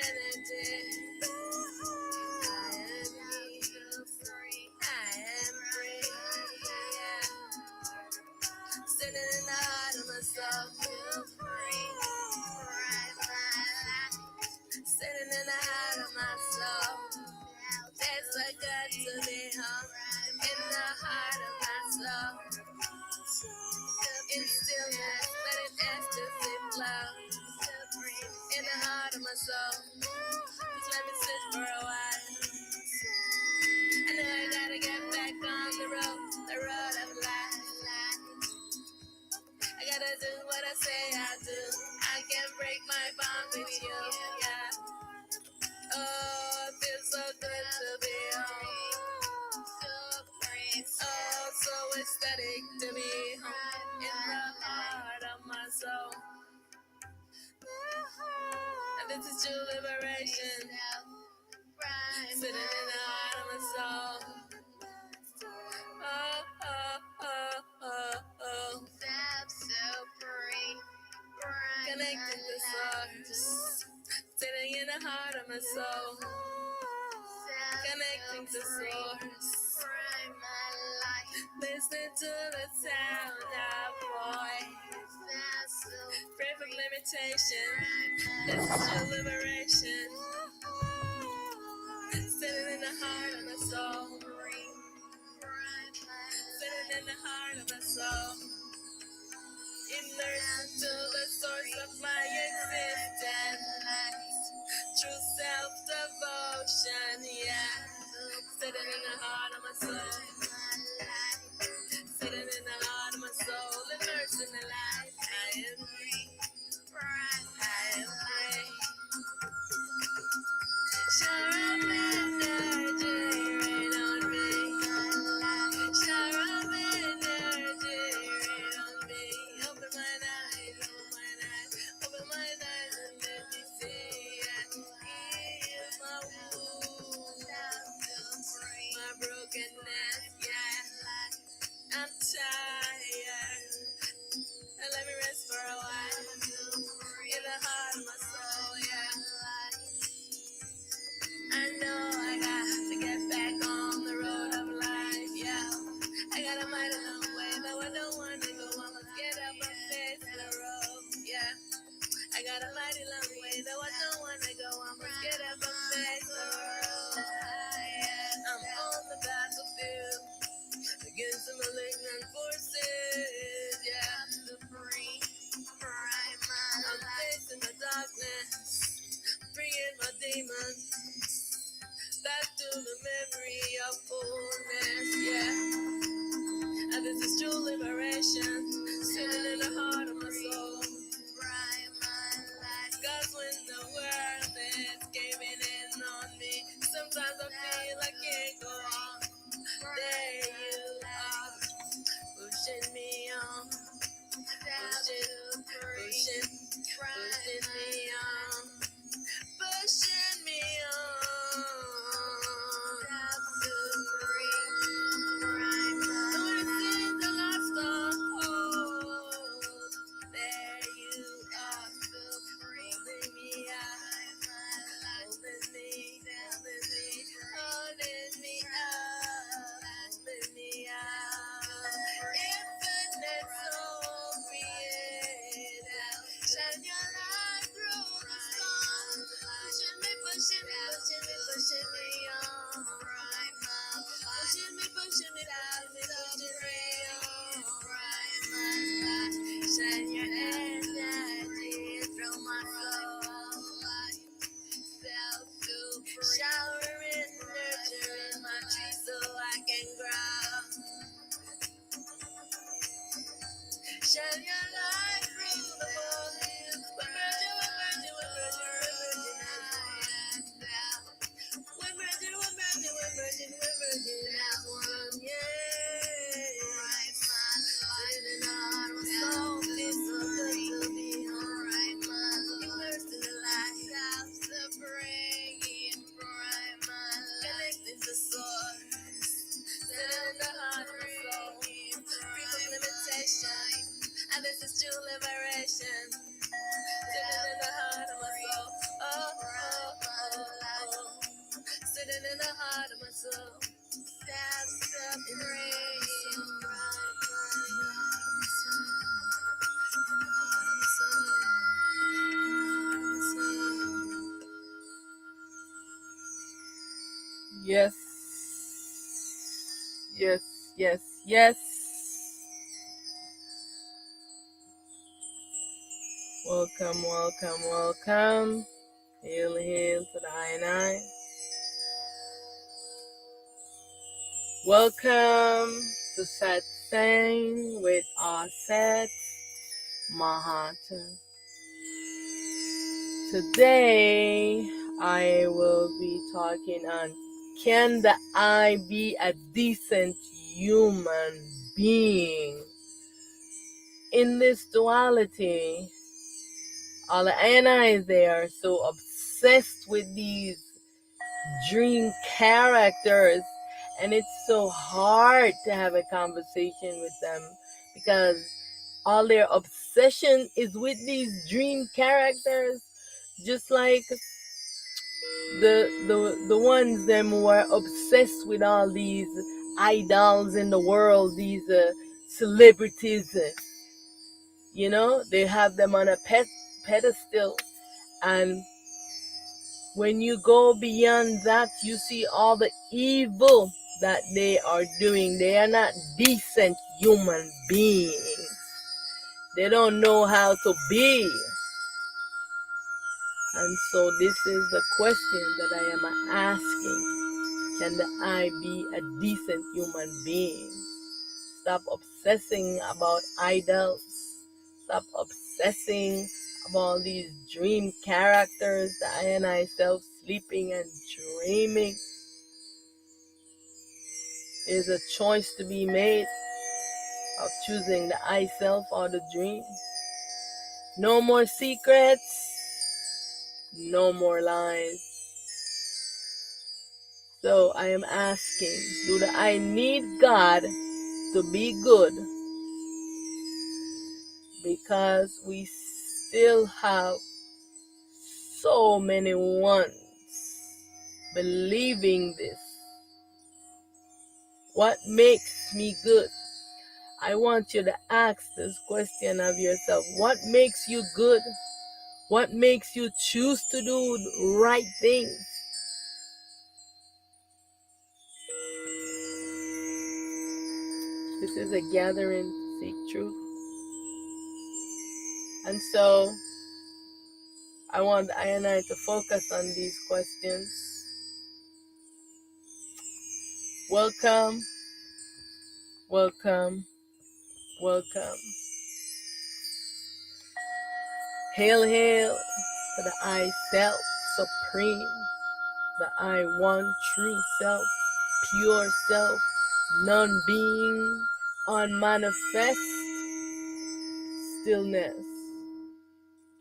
energy. I am free. I am free. Yeah. Sitting in the heart of my soul. Feel free. Right, my life. Sitting in the heart of my soul. Tastes so good to be home. In the heart of my soul. In stillness, let it ecstasy flow. In the heart of my soul. Just let me sit for a while. I know I gotta get back on the road of life. I gotta do what I say I'll do. I can't break my bond with you, yeah. Oh, it feels so good to be home. Oh, so ecstatic to be home. In the heart of my soul. And this is true liberation. Sitting in the heart of my soul. Oh, oh, oh, oh, oh. So free. Connecting to source. Sitting in the heart of my soul. Connecting to source. Listen to the sound of voice. Free from limitation. This is true liberation. Sitting in the heart of my soul. Sitting in the heart of my soul. Immersed into the source of my existence. True self-devotion, yeah. Sitting in the heart of my soul. Sitting in the heart of my soul. Immersed in the light. I am free. I am free. Shower of energy rain on me. Shower of energy rain on me. Open my eyes, open my eyes and let me see. Heal my wounds, my brokenness, yeah. I'm tired, and let me rest for a while. In the heart of my soul, yeah. I know I got to get back on the road of life, yeah. I got a mighty long way, though I don't want to go. I must get up and face the road, yeah. I got a mighty long way, though I don't want to go. I must get up and face the road, yeah. I'm on the battlefield against the malignant forces, yeah. I'm facing the darkness, bringing my demons back to the memory of fullness, yeah. And this is true liberation, sitting in the heart of my soul. Cause when the world is caving in on me, sometimes I feel I can't go on. There you are, pushing me on, pushing me on, pushing me on. Lord, see the lost on hold. There you are, holding me out. Yes. Yes, yes, yes. Welcome, welcome, welcome. Hail, hail to the I and I. Welcome to Satsang with Auset Aten. Today, I will be talking on, can the I be a decent human being? In this duality, all the ANIs, they are so obsessed with these dream characters, and it's so hard to have a conversation with them because all their obsession is with these dream characters, just like the ones them who are obsessed with all these idols in the world, these celebrities, they have them on a pedestal, and when you go beyond that, you see all the evil that they are doing. They are not decent human beings. They don't know how to be. And so this is the question that I am asking. Can the I be a decent human being? Stop obsessing about idols. Stop obsessing about these dream characters, the I and I self sleeping and dreaming. There's a choice to be made of choosing the I self or the dream. No more secrets, no more lies. So I am asking, do I need God to be good? Because we still have so many ones believing this. What makes me good? I want you to ask this question of yourself. What makes you good? What makes you choose to do the right things? This is a gathering to seek truth. And so I want I and I to focus on these questions. Welcome, welcome, welcome. Hail, hail to the I Self Supreme, the I One True Self, pure Self, non-being, unmanifest stillness.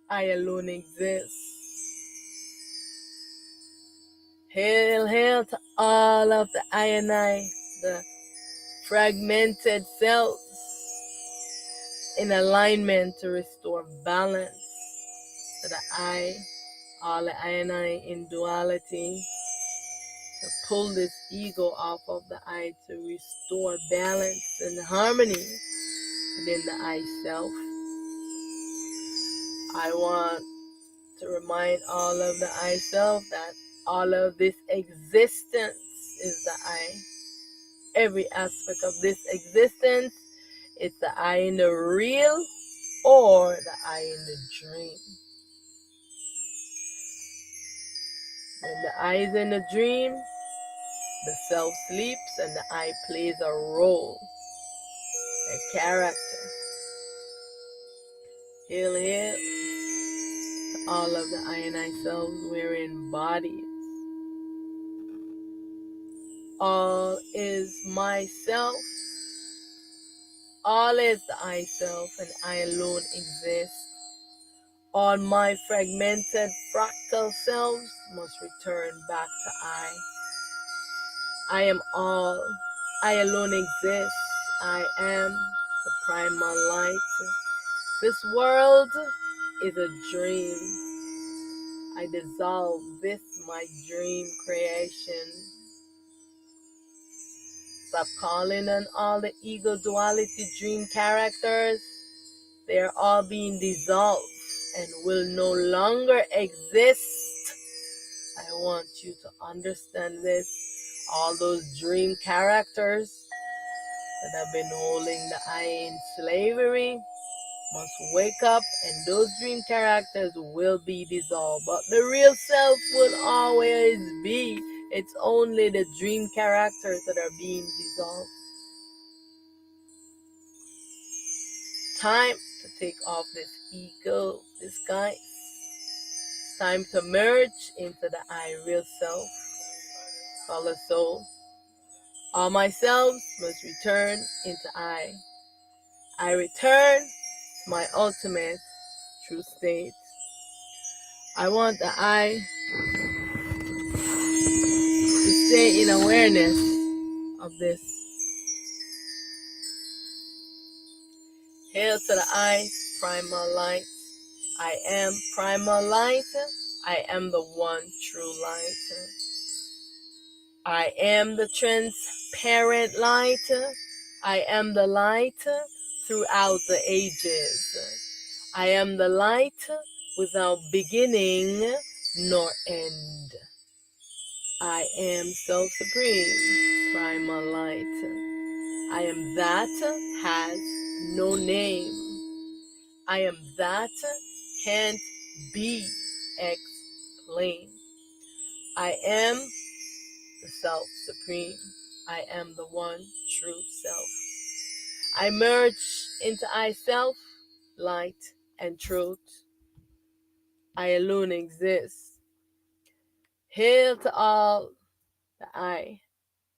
I alone exist. Hail, hail to all of the I and I, the fragmented selves, in alignment to restore balance to the I, all the I and I in duality, to pull this ego off of the I, to restore balance and harmony within the I self. I want to remind all of the I self that all of this existence is the I. Every aspect of this existence, it's the I in the real or the I in the dream. When the I is in the dream, the self sleeps and the I plays a role, a character. Hail, hail to all of the I and I selves wearing bodies. All is myself. All is the I self, and I alone exist. All my fragmented fractal selves must return back to I. I am all. I alone exist. I am the primal light. This world is a dream. I dissolve this, my dream creation. Stop calling on all the ego duality dream characters. They are all being dissolved and will no longer exist. I want you to understand this. All those dream characters that have been holding the I in slavery must wake up, and those dream characters will be dissolved. But the real self will always be. It's only the dream characters that are being dissolved. Time to take off this ego disguise. Time to merge into the I real self, color soul. All myself must return into I. I return to my ultimate true state. I want the I to stay in awareness of this. Hail to the I, primal light. I am primal light. I am the one true light. I am the transparent light. I am the light throughout the ages. I am the light without beginning nor end. I am self-supreme, primal light. I am that has no name. I am that can't be explained. I am the self-supreme. I am the one true self. I merge into I self, light and truth. I alone exist. Hail to all the I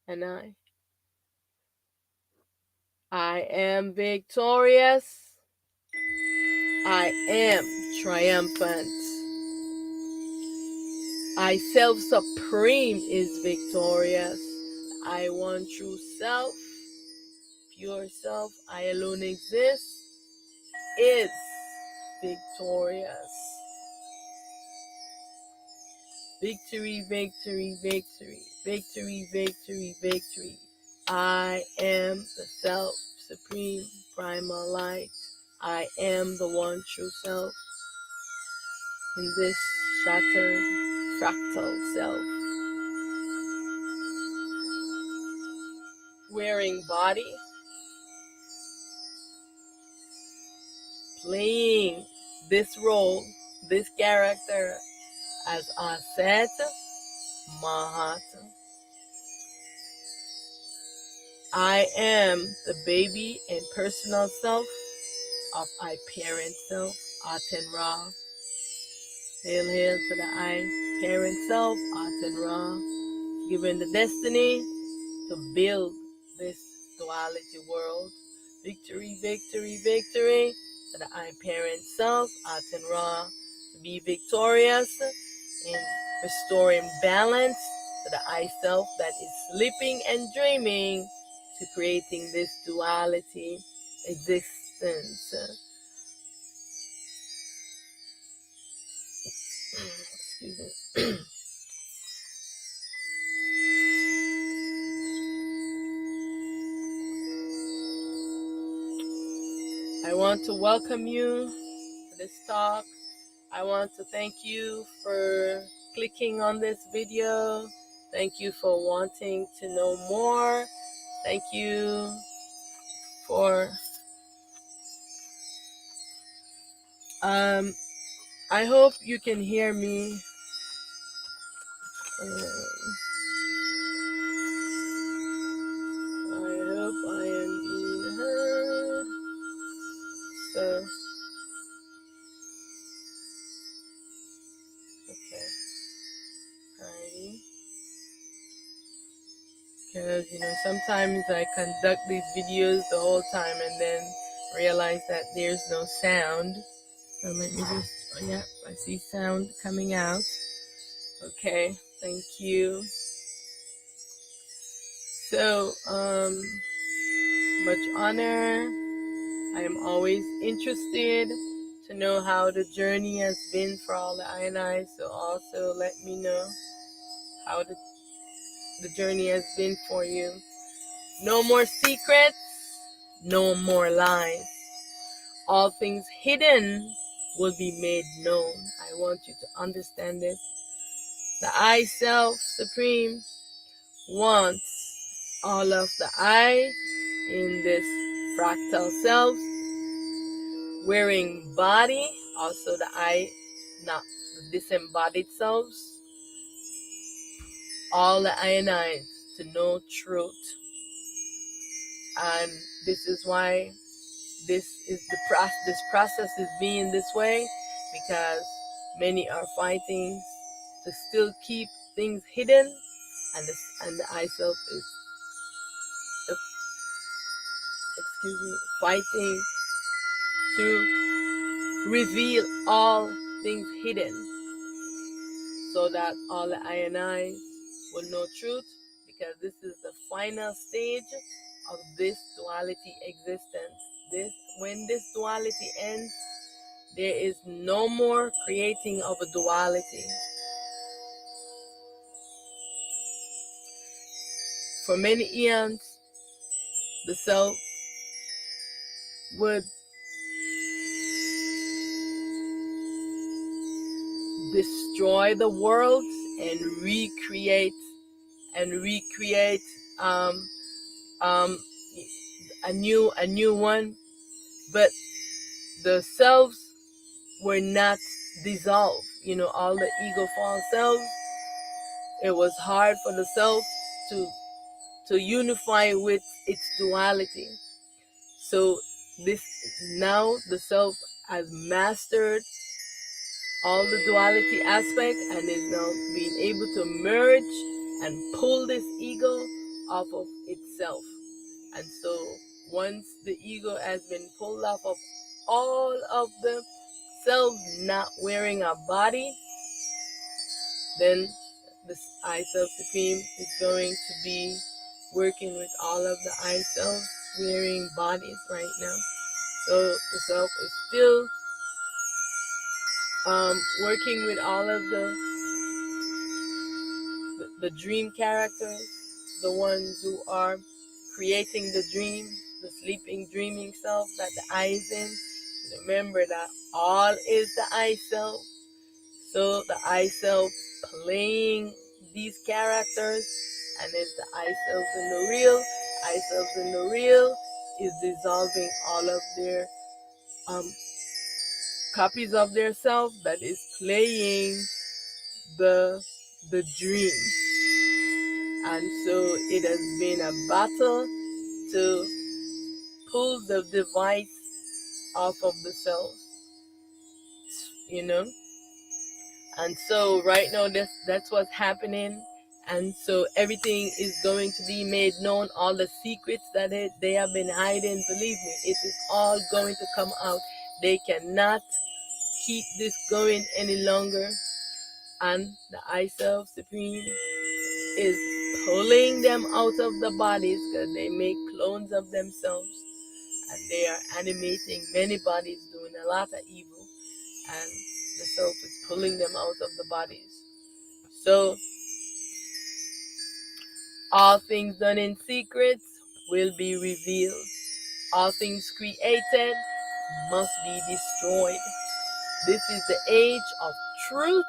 and I. I am victorious. I am triumphant. I self-supreme is victorious. I one true self, pure self, I alone exist, is victorious. Victory, victory, victory, victory, victory, victory. I am the self-supreme primal light. I am the one true self in this shattered fractal self. Wearing body, playing this role, this character as Auset Aten. I am the baby and personal self of I parent self, Aten Ra. Hail, hail to the I parent self, Aten Ra, given the destiny to build this duality world. Victory, victory, victory to the I parent self, Aten Ra, to be victorious in restoring balance to the I self that is sleeping and dreaming, to creating this duality existence. Excuse me. I want to welcome you to this talk. I want to thank you for clicking on this video. Thank you for wanting to know more. Thank you for I hope you can hear me. I hope I am being heard. So, okay. Alrighty. Because, sometimes I conduct these videos the whole time and then realize that there's no sound. So let me just, oh yeah, I see sound coming out. Okay, thank you. So, much honor. I am always interested to know how the journey has been for all the I, so also let me know how the journey has been for you. No more secrets, no more lies. All things hidden will be made known. I want you to understand this. The I Self Supreme wants all of the I in this fractal self wearing body, also the I, not the disembodied selves, all the ionize to know truth. And this is why this process is being this way, because many are fighting to still keep things hidden, and the I self is, fighting to reveal all things hidden, so that all the ionized will know truth, because this is the final stage of this duality existence. When this duality ends, there is no more creating of a duality. For many eons, the self would destroy the world and recreate um, um, a new one, but the selves were not dissolved. All the ego false selves. It was hard for the self to unify with its duality. So this now the self has mastered all the duality aspect and is now being able to merge and pull this ego off of itself. And so once the ego has been pulled off of all of the self not wearing a body, then this I Self Supreme is going to be working with all of the I Self wearing bodies right now. So the self is still working with all of the dream characters, the ones who are creating the dream, the sleeping, dreaming self that the I is in. Remember that all is the I Self. So the I Self playing these characters, and it's the I Self in the real. I Self in the real is dissolving all of their copies of their self that is playing the dream. And so it has been a battle to pull the device off of the self, And so right now that's what's happening. And so everything is going to be made known. All the secrets that they have been hiding, believe me, it is all going to come out. They cannot keep this going any longer. And the I Self Supreme is pulling them out of the bodies, because they make clones of themselves. And they are animating many bodies, doing a lot of evil. And the self is pulling them out of the bodies. So all things done in secret will be revealed. All things created must be destroyed. This is the age of truth,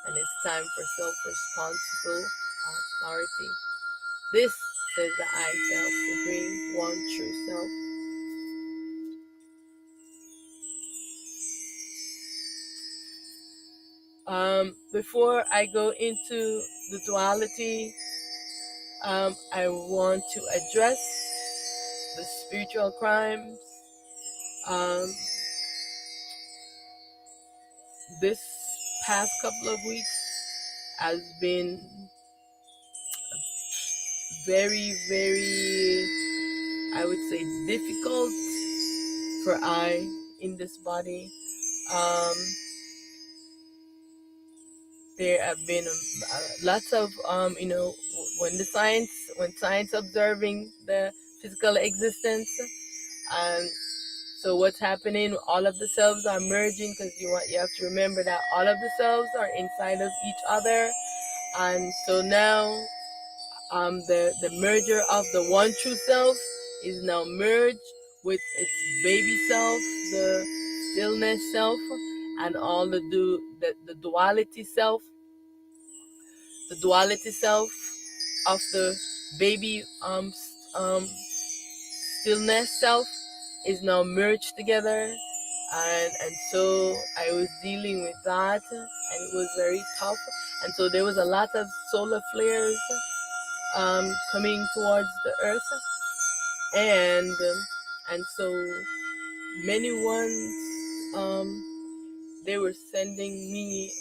and it's time for self-responsible authority. This says the I Self Supreme, one true self. Before I go into the duality, I want to address the spiritual crimes. This past couple of weeks has been very, very, I would say, difficult for I in this body. There have been lots of when science observing the physical existence, and so what's happening, all of the selves are merging, because you have to remember that all of the selves are inside of each other. And so now the merger of the one true self is now merged with its baby self, the stillness self, and all the duality self. The duality self of the baby stillness self is now merged together, and so I was dealing with that, and it was very tough. And so there was a lot of solar flares coming towards the earth, and so many ones they were sending me.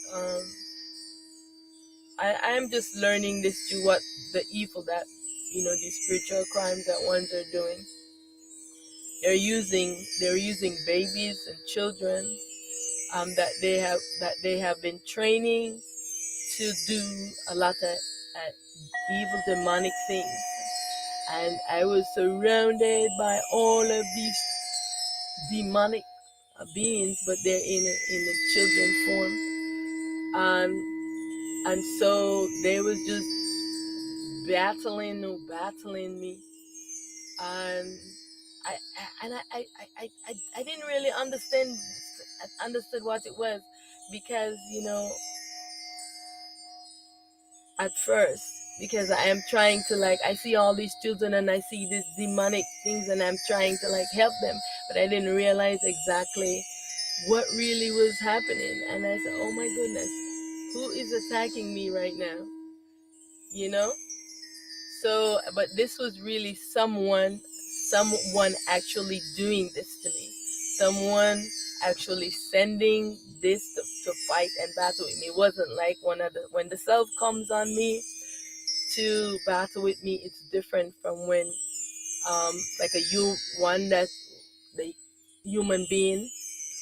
I am just learning this through what the evil that these spiritual crimes that ones are doing. They're using babies and children that they have been training to do a lot of evil demonic things. And I was surrounded by all of these demonic beings, but they're in a children form, and so they was just battling me, and I didn't really understood what it was, because at first, because I am trying to, like, I see all these children and I see these demonic things and I'm trying to like help them, but I didn't realize exactly what really was happening. And I said, oh my goodness, who is attacking me right now? You know? So, but this was really someone actually doing this to me. Someone actually sending this to fight and battle with me. It wasn't like when the self comes on me to battle with me, it's different from when like one that the human being,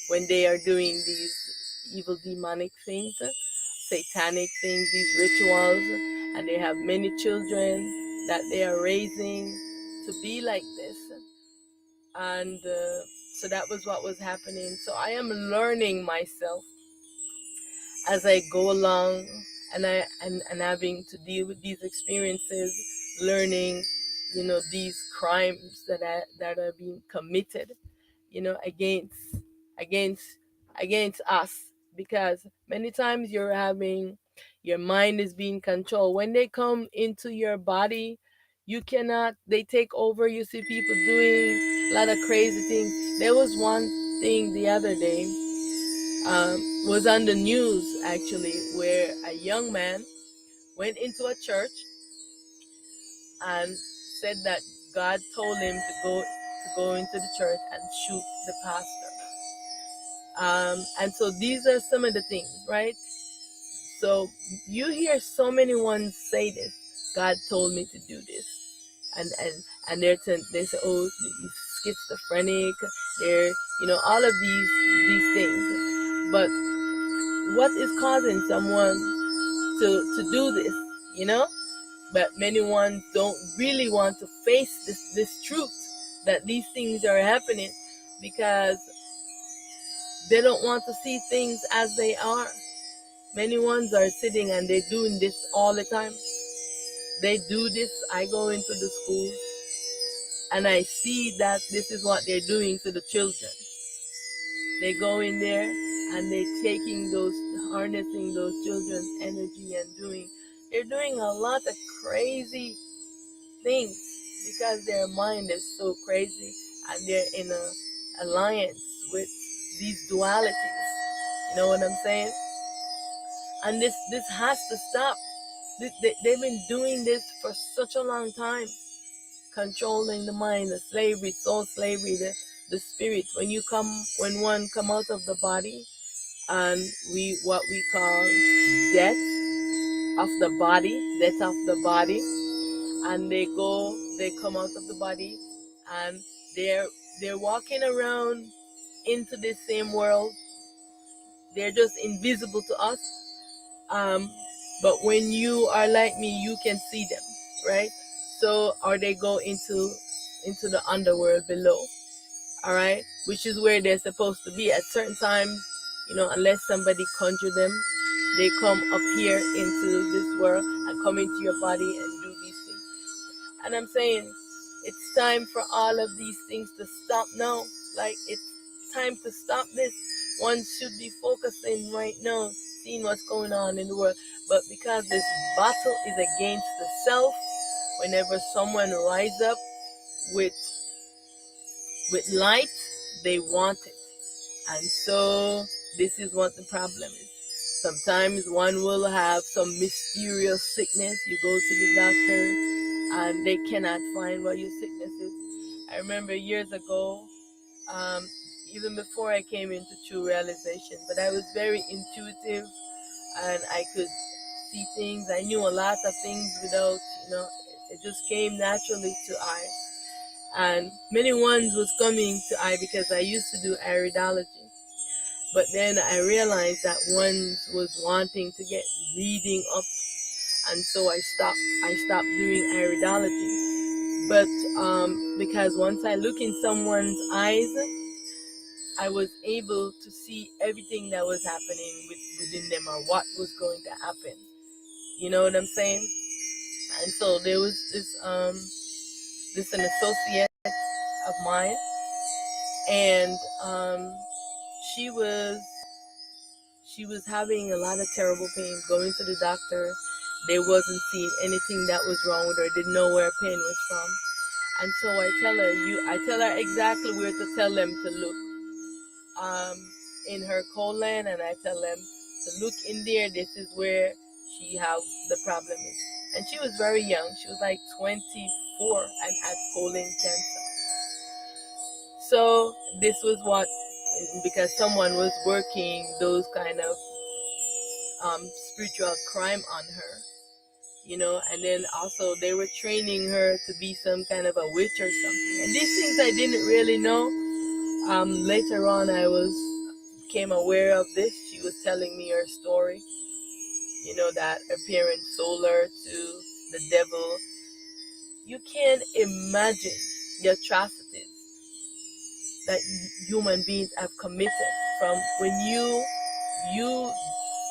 when they are doing these evil demonic things, satanic things, these rituals, and they have many children that they are raising to be like this. And so that was what was happening. So I am learning myself as I go along, and having to deal with these experiences, learning, these crimes that are being committed, against against against us, because many times your mind is being controlled. When they come into your body, they take over. You see people doing a lot of crazy things. There was one thing the other day, was on the news actually, where a young man went into a church and said that God told him to go into the church and shoot the pastor. And so these are some of the things, right? So you hear so many ones say this. God told me to do this, and they say, oh, he's schizophrenic. They're all of these things. But what is causing someone to do this? But many ones don't really want to face this truth, that these things are happening, because they don't want to see things as they are. Many ones are sitting and they're doing this all the time. They do this. I go into the school and I see that this is what they're doing to the children. They go in there and they're harnessing those children's energy, and they're doing a lot of crazy things, because their mind is so crazy, and they're in a alliance with these dualities. You know what I'm saying? And this has to stop. They've been doing this for such a long time, controlling the mind, the slavery, soul slavery, the spirit. When one come out of the body, and what we call death of the body, and they come out of the body, and they're walking around into this same world. They're just invisible to us. But when you are like me, you can see them, right? So, or they go into the underworld below, all right, which is where they're supposed to be at certain times. Unless somebody conjure them, they come up here into this world and come into your body and do these things. And I'm saying, it's time for all of these things to stop now. Like, it's time to stop this. One should be focusing right now, seeing what's going on in the world. But because this battle is against the self, Whenever someone rise up with light, they want it. And so this is what the problem is. Sometimes one will have some mysterious sickness. You go to the doctor and they cannot find what your sickness is. I remember years ago, even before I came into true realization, but I was very intuitive and I could see things. I knew a lot of things without, it just came naturally to I. And many ones was coming to I because I used to do iridology. But then I realized that one was wanting to get reading up, and so I stopped doing iridology. But because once I look in someone's eyes, I was able to see everything that was happening within them or what was going to happen. You know what I'm saying? And so there was this an associate of mine, and she was having a lot of terrible pain, going to the doctor. They wasn't seeing anything that was wrong with her, didn't know where pain was from. And so I tell her exactly where to tell them to look in her colon, and I tell them to look in there. This is where she have the problem is. And she was very young. She was like 24 and had colon cancer. So this was what, because someone was working those kind of spiritual crime on her, and then also they were training her to be some kind of a witch or something. And these things I didn't really know. Later on, I became aware of this. She was telling me her story, that her parents sold her to the devil. You can't imagine the atrocities that human beings have committed, from when you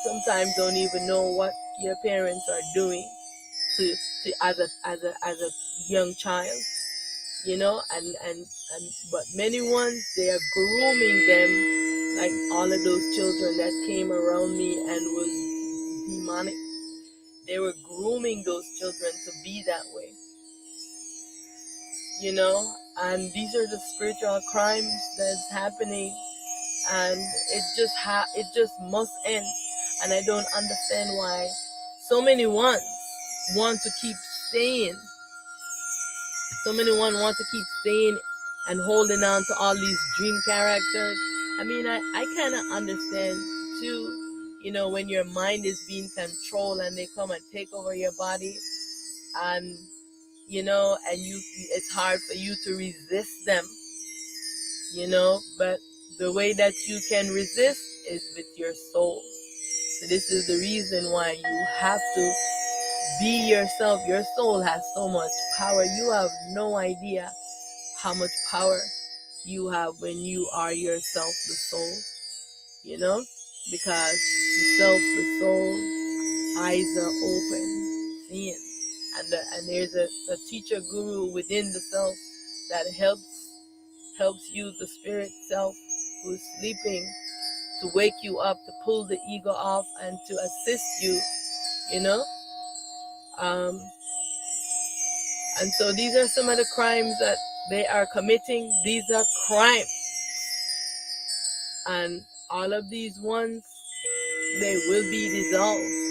sometimes don't even know what your parents are doing to as a young child, and but many ones, they are grooming them, like all of those children that came around me and was demonic. They were grooming those children to be that way, and these are the spiritual crimes that's happening, and it just must end. And I don't understand why so many ones want to keep staying. So many want to keep staying and holding on to all these dream characters. I mean, I kind of understand too, when your mind is being controlled and they come and take over your body, and and it's hard for you to resist them, but the way that you can resist is with your soul. So this is the reason why you have to be yourself. Your soul has so much power. You have no idea how much power you have when you are yourself, the soul, because the soul, eyes are open, seeing. And there's a teacher guru within the self that helps you, the spirit self who's sleeping, to wake you up, to pull the ego off and to assist you, and so these are some of the crimes that they are committing. These are crimes, and all of these ones, they will be dissolved.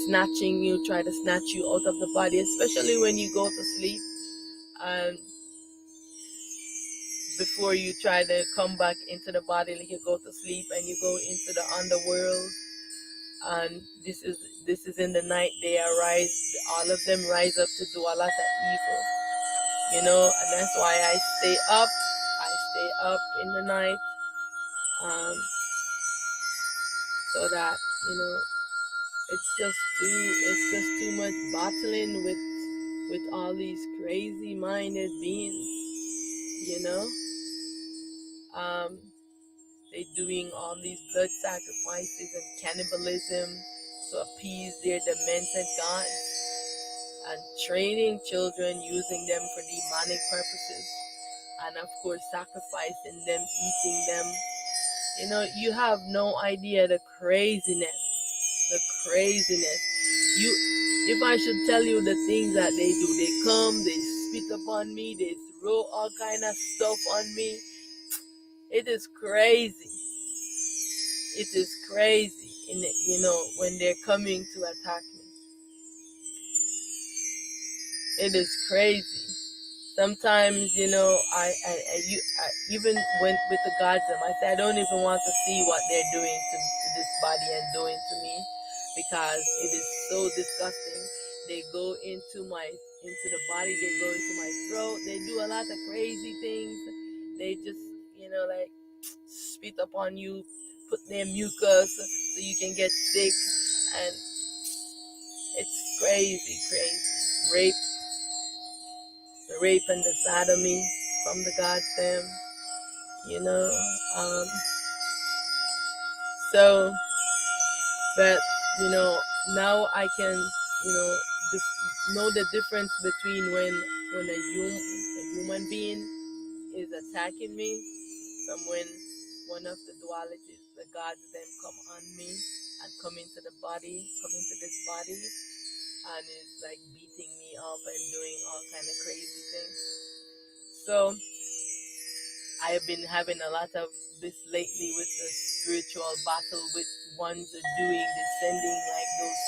Snatching you, try to snatch you out of the body, especially when you go to sleep, and before you try to come back into the body, like you go to sleep and you go into the underworld, and this is in the night. They arise, all of them rise up to do a lot of evil, and that's why I stay up in the night, so that it's just too much battling with all these crazy minded beings, they doing all these blood sacrifices and cannibalism to appease their demented gods, and training children, using them for demonic purposes, and of course sacrificing them, eating them. You have no idea the craziness. If I should tell you the things that they do, they come, they spit upon me, they throw all kind of stuff on me. It is crazy. It is crazy, when they're coming to attack me. It is crazy. Sometimes, I even went with the gods. I say I don't even want to see what they're doing to this body and doing to me, because it is so disgusting. They go into the body. They go into my throat. They do a lot of crazy things. They just, like spit upon you, put their mucus so you can get sick, and it's crazy, crazy. The rape and the sodomy from the gods them, you know. Um, so, but, now I can, know the difference between when a human being is attacking me from when one of the dualities, the gods them come on me and come into this body, and is like beating me up and doing all kind of crazy things. So I have been having a lot of this lately with the spiritual battle with ones descending like those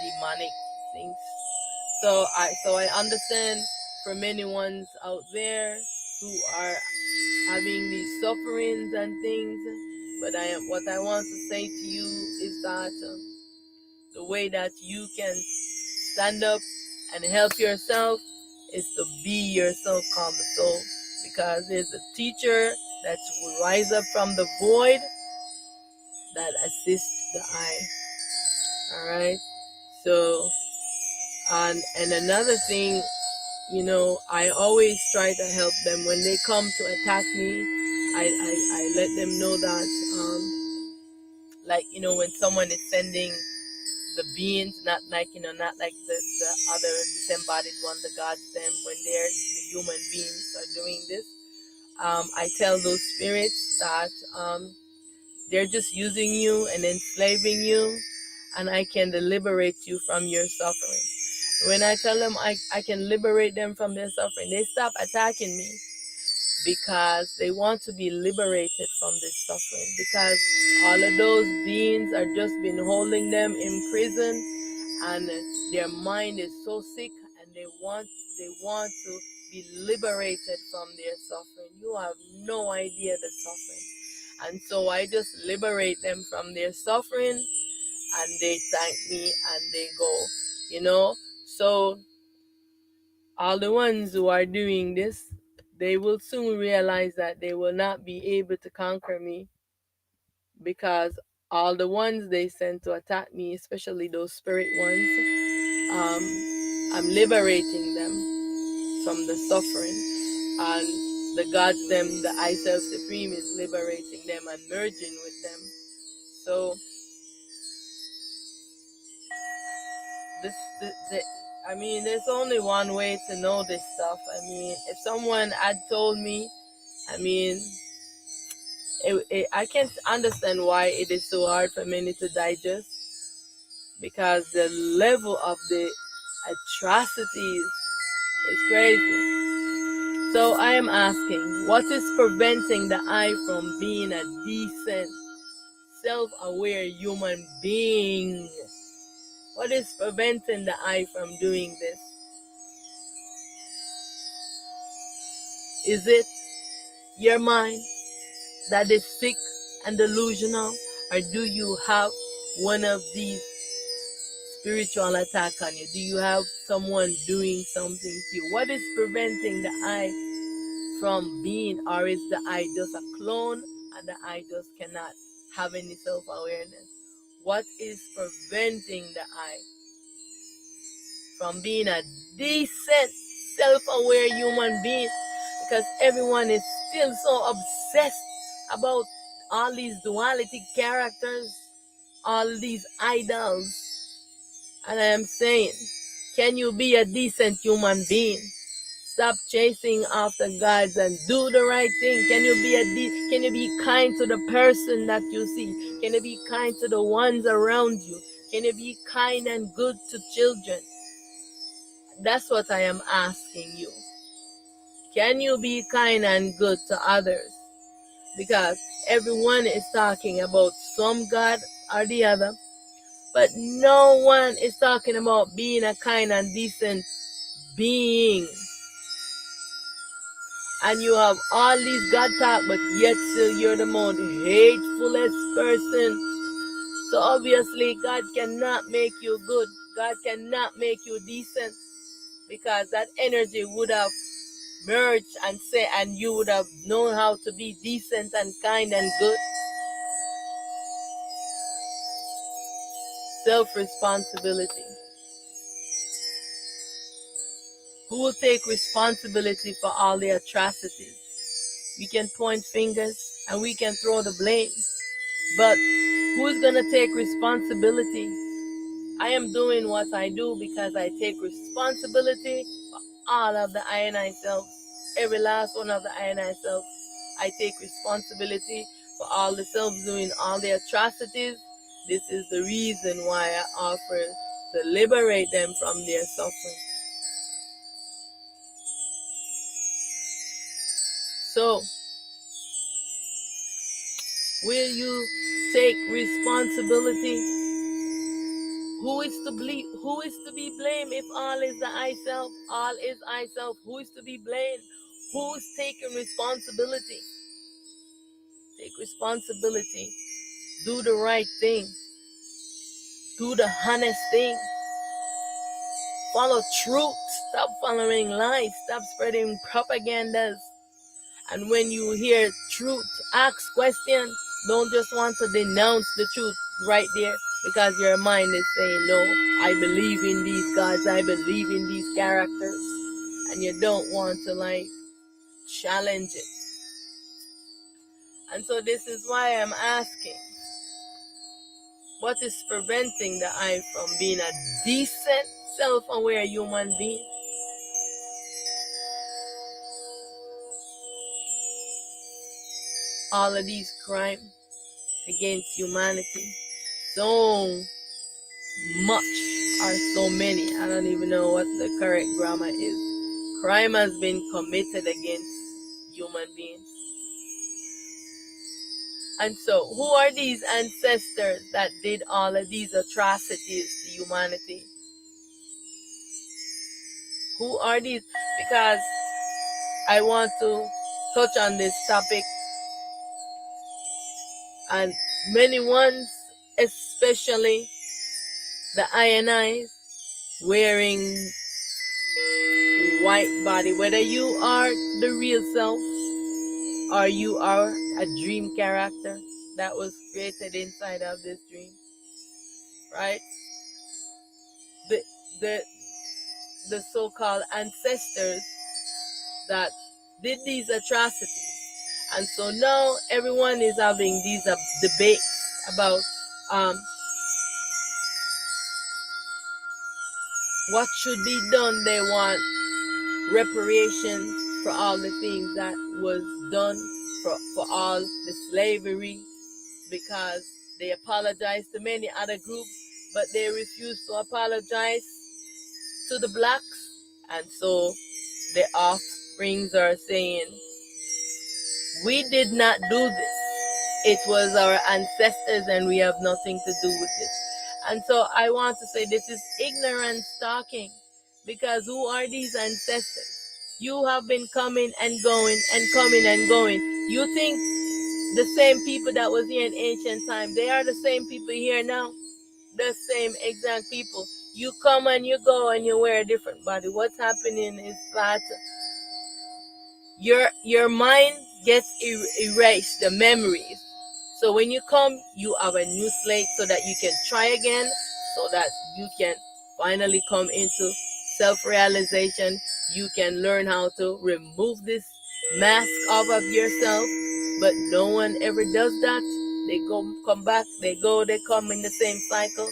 demonic things. So I understand for many ones out there who are having these sufferings and things, but what I want to say to you is that the way that you can stand up and help yourself is to be yourself called the soul, because there's a teacher that will rise up from the void that assists the I. All right. So, and another thing, I always try to help them when they come to attack me. I let them know that, when someone is sending the beings, not like the other disembodied one, the gods them, when the human beings are doing this, I tell those spirits that they're just using you and enslaving you, and I can liberate you from your suffering. When I tell them I can liberate them from their suffering, they stop attacking me, because they want to be liberated from this suffering, because all of those beings are just been holding them in prison, and their mind is so sick, and they want to be liberated from their suffering. You have no idea the suffering. And so I just liberate them from their suffering, and they thank me and they go. So all the ones who are doing this, they will soon realize that they will not be able to conquer me, because all the ones they send to attack me, especially those spirit ones, I'm liberating them from the suffering, and the gods them, the I Self Supreme, is liberating them and merging with them. So there's only one way to know this stuff. If someone had told me, I can't understand why it is so hard for many to digest, because the level of the atrocities is crazy. So I am asking, what is preventing the I from being a decent, self-aware human being? What is preventing the I from doing this? Is it your mind that is sick and delusional, or do you have one of these spiritual attack on you? Do you have someone doing something to you? What is preventing the I from being, or is the I just a clone and the I just cannot have any self-awareness? What is preventing the I from being a decent, self-aware human being? Because everyone is still so obsessed about all these duality characters, all these idols. And I am saying, can you be a decent human being? Stop chasing after gods and do the right thing. Can you be kind to the person that you see? Can you be kind to the ones around you? Can you be kind and good to children? That's what I am asking you. Can you be kind and good to others? Because everyone is talking about some God or the other, but no one is talking about being a kind and decent being. And you have all these God talk, but yet still you're the most hatefulest person. So obviously God cannot make you good. God cannot make you decent, because that energy would have merged and you would have known how to be decent and kind and good. Self-responsibility. Who will take responsibility for all the atrocities? We can point fingers and we can throw the blame, but who's going to take responsibility? I am doing what I do because I take responsibility for all of the I and I self. Every last one of the I and I self. I take responsibility for all the selves doing all the atrocities. This is the reason why I offer to liberate them from their suffering. So, will you take responsibility? Who is to be blamed if all is the I self? All is I self. Who is to be blamed? Who's taking responsibility? Take responsibility. Do the right thing. Do the honest thing. Follow truth. Stop following lies. Stop spreading propagandas. And when you hear truth, ask questions. Don't just want to denounce the truth right there because your mind is saying, no, I believe in these gods. I believe in these characters. And you don't want to challenge it. And so this is why I'm asking, what is preventing the I from being a decent, self-aware human being? All of these crimes against humanity, so much or so many, I don't even know what the correct grammar is. Crime has been committed against human beings. And so, who are these ancestors that did all of these atrocities to humanity? Who are these? Because I want to touch on this topic, and many ones, especially the INIs, wearing white body, whether you are the real self or you are a dream character that was created inside of this dream, right? The the so-called ancestors that did these atrocities. And so now everyone is having these debates about what should be done. They want reparations for all the things that was done, for all the slavery, because they apologized to many other groups, but they refused to apologize to the blacks. And so the offsprings are saying, we did not do this. It was our ancestors and we have nothing to do with this. And so I want to say this is ignorance talking, because who are these ancestors? You have been coming and going and coming and going. You think the same people that was here in ancient time, they are the same people here now? The same exact people. You come and you go and you wear a different body. What's happening is that your mind gets erased, the memories. So when you come, you have a new slate so that you can try again, so that you can finally come into self-realization. You can learn how to remove this mask off of yourself, but no one ever does that. They come back, they come in the same cycle,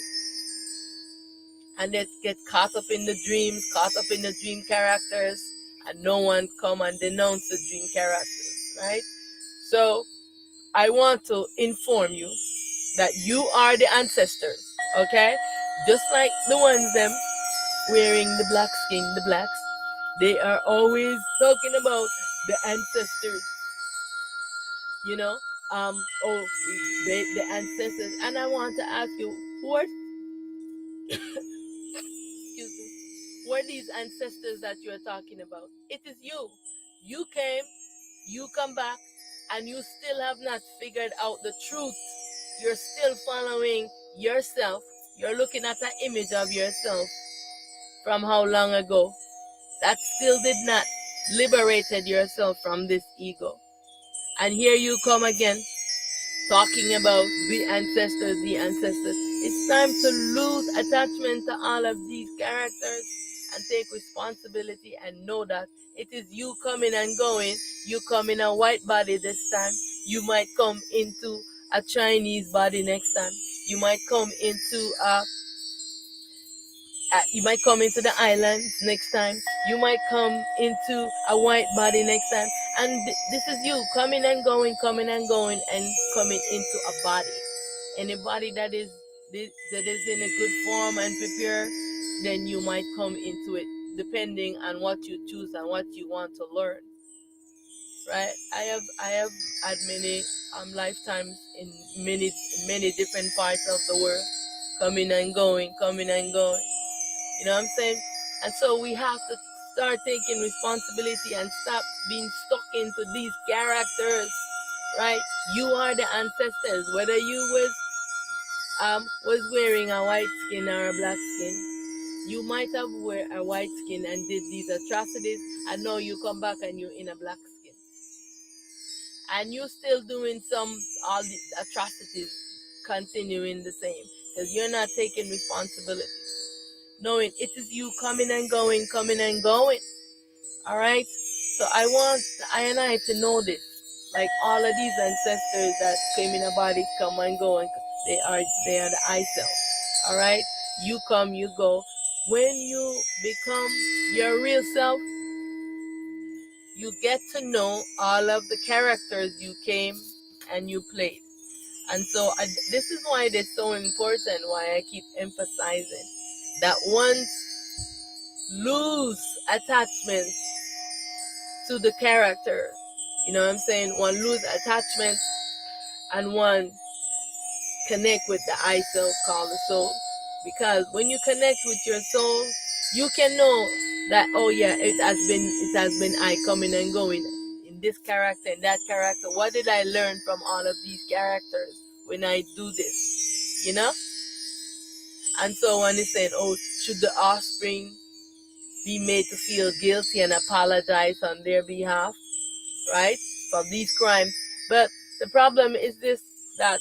and they get caught up in the dreams, caught up in the dream characters, and no one come and denounce the dream characters, right? So I want to inform you that you are the ancestors, okay? Just like the ones them wearing the black skin, the blacks, they are always talking about the ancestors, you know. Oh, the ancestors. And I want to ask you, who are, excuse me, who are these ancestors that you are talking about? It is you. You came, you come back, and you still have not figured out the truth. You're still following yourself. You're looking at an image of yourself from how long ago that still did not liberated yourself from this ego. And here you come again talking about the ancestors, the ancestors. It's time to lose attachment to all of these characters and take responsibility and know that it is you coming and going. You come in a white body this time. You might come into a Chinese body next time. You might come into you might come into the islands next time. You might come into a white body next time. And this is you coming and going, and coming into a body. Any body that is in a good form and prepared, then you might come into it, depending on what you choose and what you want to learn. Right? I have had many lifetimes in many different parts of the world, coming and going, coming and going. You know what I'm saying? And so we have to start taking responsibility and stop being stuck into these characters, right? You are the ancestors. Whether you was wearing a white skin or a black skin, you might have wear a white skin and did these atrocities, and now you come back and you're in a black skin, and you still doing all the atrocities, continuing the same, because you're not taking responsibility, knowing it is you coming and going, coming and going. All right. So I want I and I to know this. Like all of these ancestors that came in a body, come and go, and they are the I self. All right. You come, you go. When you become your real self, you get to know all of the characters you came and you played. And so this is why it is so important. Why I keep emphasizing that once lose attachment to the character. You know what I'm saying? One lose attachment and one connect with the I self called the soul. Because when you connect with your soul, you can know that, oh yeah, it has been I coming and going in this character and that character. What did I learn from all of these characters when I do this? You know? And so when they said, oh, should the offspring be made to feel guilty and apologize on their behalf, right, for these crimes? But the problem is this, that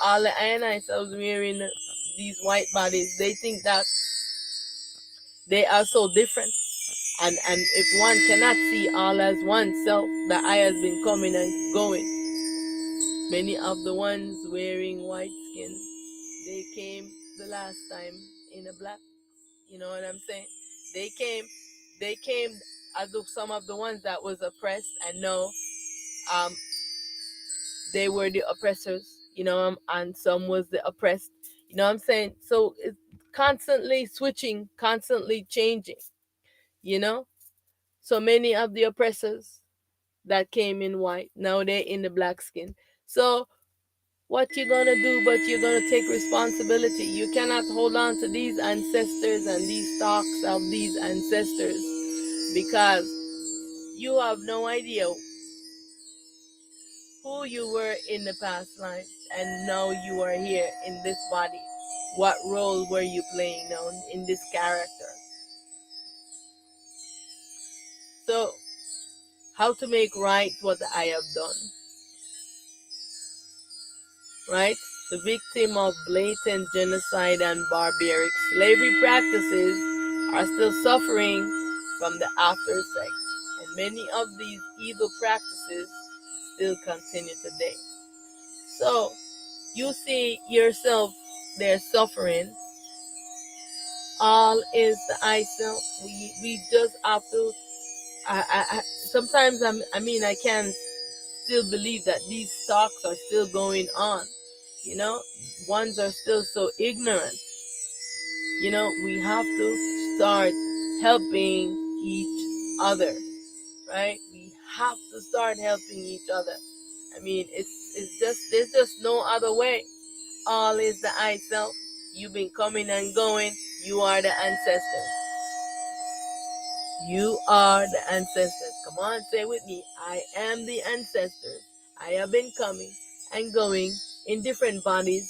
all the anites are wearing these white bodies, they think that they are so different. And if one cannot see all as one self, the eye has been coming and going. Many of the ones wearing white skin, they came the last time in a black. You know what I'm saying? They came as of some of the ones that was oppressed, and no, they were the oppressors, and some was the oppressed. You know what I'm saying? So it's constantly switching, constantly changing, you know? So many of the oppressors that came in white, now they're in the black skin. So what you gonna do, but you're gonna take responsibility. You cannot hold on to these ancestors and these talks of these ancestors, because you have no idea who you were in the past life, and now you are here in this body. What role were you playing now in this character? So, how to make right what I have done, right? The victim of blatant genocide and barbaric slavery practices are still suffering from the after effects, and many of these evil practices still continue today. So, you see yourself there suffering. All is the I self. We just have to. Sometimes I can still believe that these talks are still going on. Ones are still so ignorant. We have to start helping each other, right? We have to start helping each other. I mean, there's just no other way. All is the I self. You've been coming and going. You are the ancestor. You are the ancestors. Come on, say with me. I am the ancestors. I have been coming and going in different bodies.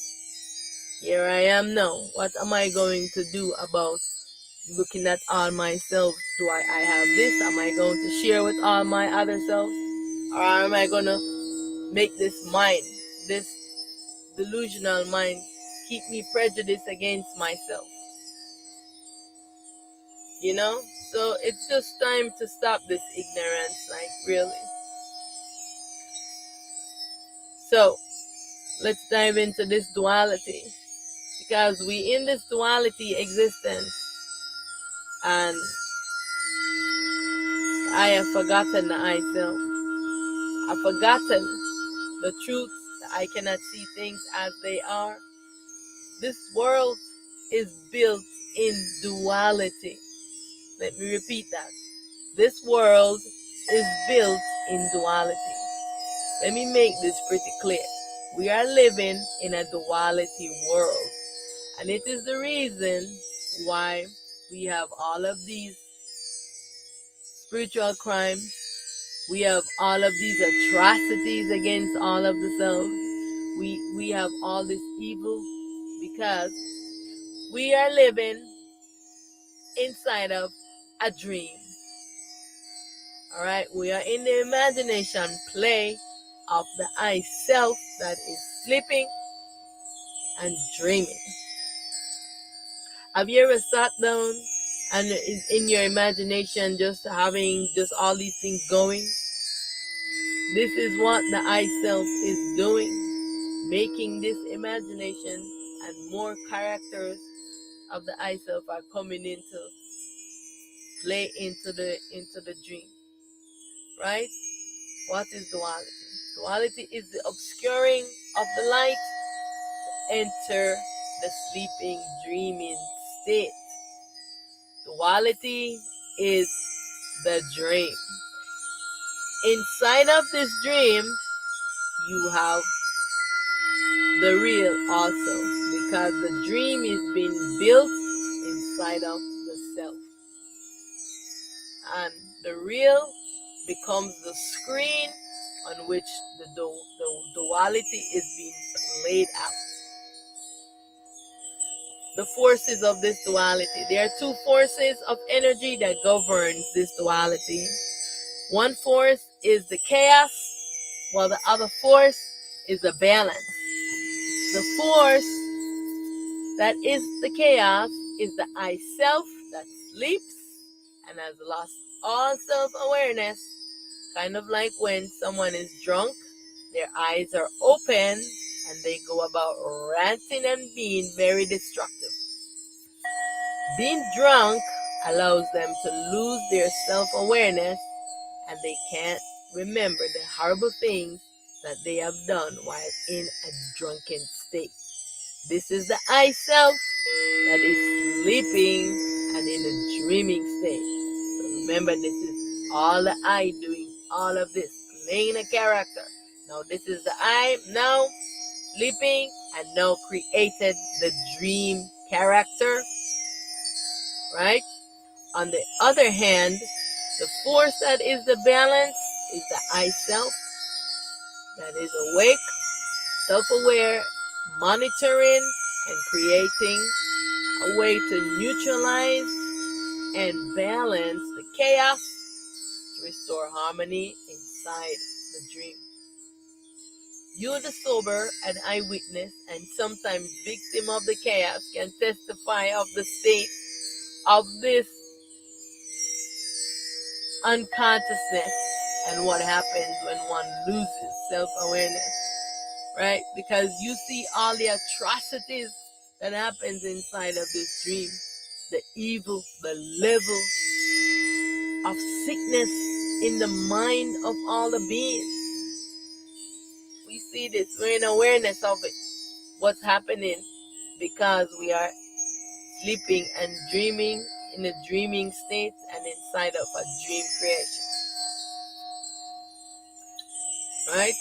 Here I am now. What am I going to do about looking at all myself? Do I have this? Am I going to share with all my other selves? Or am I going to make this mind, this delusional mind, keep me prejudiced against myself? So it's just time to stop this ignorance, like really. So let's dive into this duality, because we in this duality existence, and I have forgotten the I self. I've forgotten the truth that I cannot see things as they are. This world is built in duality. Let me repeat that. This world is built in duality. Let me make this pretty clear. We are living in a duality world. And it is the reason why we have all of these spiritual crimes. We have all of these atrocities against all of the selves. We have all this evil because we are living inside of a dream. Alright, we are in the imagination play of the I self that is sleeping and dreaming. Have you ever sat down and is in your imagination just having just all these things going? This is what the I self is doing, making this imagination, and more characters of the I self are coming into play into the dream. Right? What is duality? Duality is the obscuring of the light to enter the sleeping, dreaming state. Duality is the dream. Inside of this dream, you have the real also, because the dream is being built inside of the self. And the real becomes the screen on which the duality is being played out. The forces of this duality. There are two forces of energy that governs this duality. One force is the chaos, while the other force is the balance. The force that is the chaos is the I self that sleeps and has lost all self-awareness, kind of like when someone is drunk, their eyes are open and they go about ranting and being very destructive. Being drunk allows them to lose their self-awareness, and they can't remember the horrible things that they have done while in a drunken state. This is the I self that is sleeping and in a dreaming state. So remember, this is all the I doing all of this, playing a character. Now this is the I now sleeping and now created the dream character, right? On the other hand, the force that is the balance is the I self that is awake, self-aware, monitoring and creating a way to neutralize and balance the chaos to restore harmony inside the dream. You, the sober and eyewitness and sometimes victim of the chaos, can testify of the state of this unconsciousness and what happens when one loses self-awareness, right? Because you see all the atrocities that happens inside of this dream, the evil, the level of sickness in the mind of all the beings. We see this, we're in awareness of it. what's happening because we are sleeping and dreaming in a dreaming state and inside of a dream creation. Right?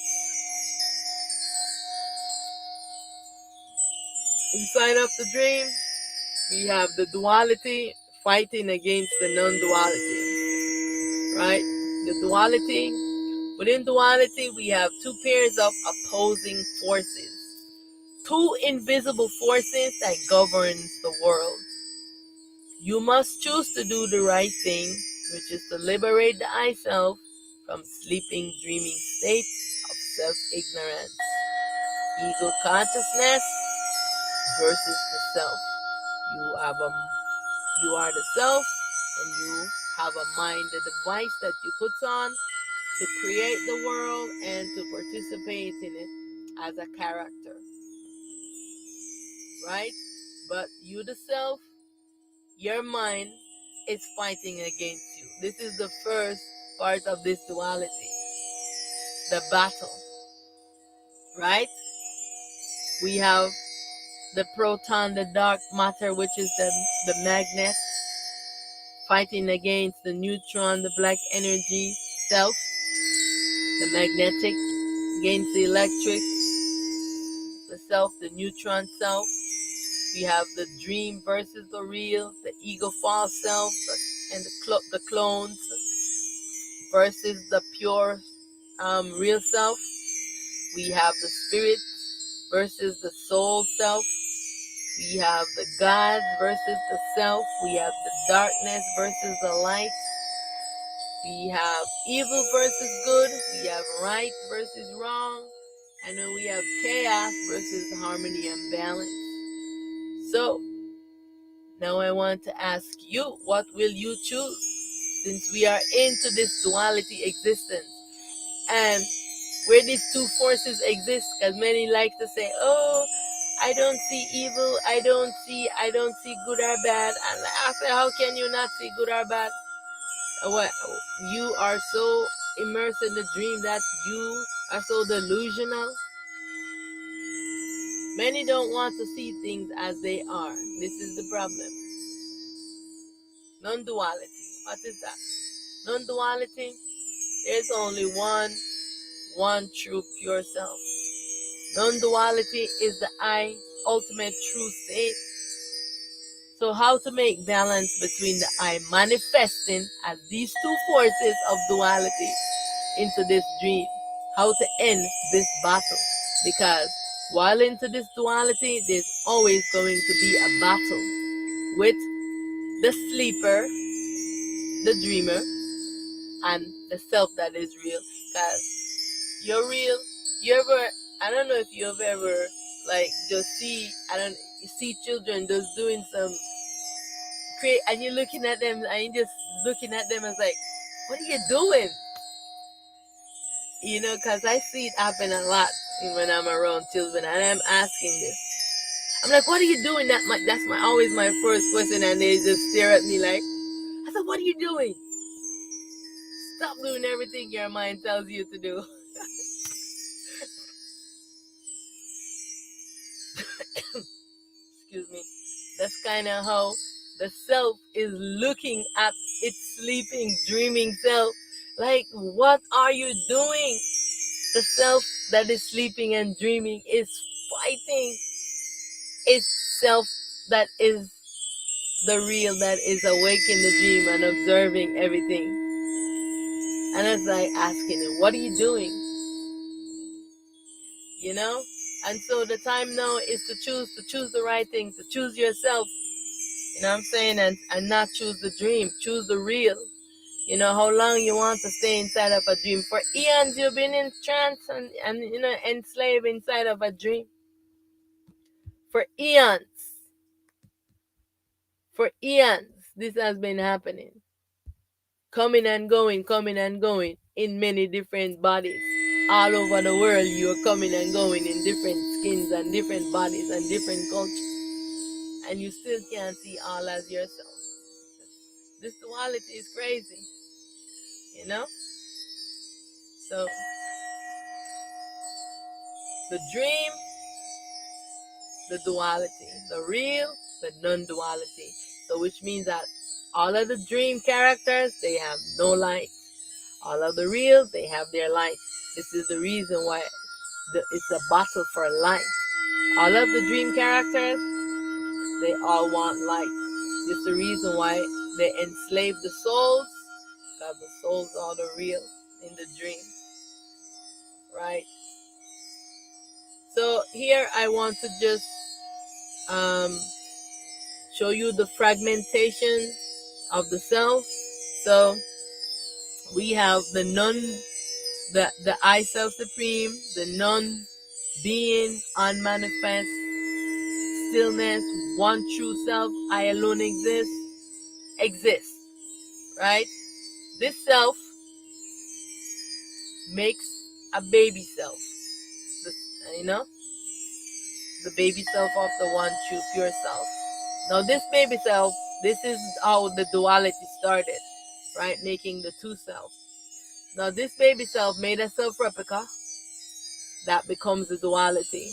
Inside of the dream, we have the duality fighting against the non-duality. Right? The duality. Within duality, we have two pairs of opposing forces. Two invisible forces that governs the world. You must choose to do the right thing, which is to liberate the I self from sleeping, dreaming state of self-ignorance. Ego consciousness versus the self. You are the self, and you have a mind, the device that you put on to create the world and to participate in it as a character. Right? But you, the self, your mind is fighting against you. This is the first part of this duality, the battle. Right? We have the proton, the dark matter, which is the magnet, fighting against the neutron, the black energy self, the magnetic, against the electric, the self, the neutron self. We have the dream versus the real, the ego false self, and the clones versus the pure real self. We have the spirit versus the soul self. We have the God versus the self. We have the darkness versus the light. We have evil versus good. We have right versus wrong. And then we have chaos versus harmony and balance. So, now I want to ask you, what will you choose? Since we are into this duality existence and where these two forces exist, because many like to say, oh, I don't see evil, I don't see good or bad. And I say, how can you not see good or bad? What, you are so immersed in the dream that you are so delusional? Many don't want to see things as they are. This is the problem. Non-duality. What is that? Non-duality, there's only one true pure self. Non-duality is the I, ultimate true state. So how to make balance between the I manifesting as these two forces of duality into this dream? How to end this battle? Because while into this duality, there's always going to be a battle with the sleeper, the dreamer, and the self that is real. Because you're real. I don't know if you've ever like just see you see children just doing some create, and you're looking at them and you're just looking at them as like, what are you doing? You know, because I see it happen a lot when I'm around children, and I'm asking this. I'm like, what are you doing? That's always my first question, and they just stare at me like, I said, what are you doing? Stop doing everything your mind tells you to do. Excuse me. That's kind of how the self is looking at its sleeping, dreaming self. Like, what are you doing? The self that is sleeping and dreaming is fighting its self that is the real, that is awake in the dream and observing everything. And it's like asking it, what are you doing? You know? And so the time now is to choose the right thing, to choose yourself. You know what I'm saying? And not choose the dream, choose the real. You know, how long you want to stay inside of a dream. For eons you've been in trance and you know, enslaved inside of a dream. For eons. For eons, this has been happening. Coming and going in many different bodies. All over the world, you are coming and going in different skins and different bodies and different cultures. And you still can't see all as yourself. This duality is crazy. You know? So, the dream the duality, the real, the non-duality. So which means that all of the dream characters, they have no light. All of the real, they have their light. This is the reason why it's a battle for light. All of the dream characters, they all want light. This is the reason why they enslave the souls, because the souls are the real in the dream, right? So here I want to just show you the fragmentation of the self. So we have the I self supreme, the non-being, unmanifest, stillness, one true self, I alone exist, right? This self makes a baby self, the, you know, the baby self of the one true pure self. Now this baby self, this is how the duality started, right? Making the two self. Now this baby self made a self replica that becomes the duality,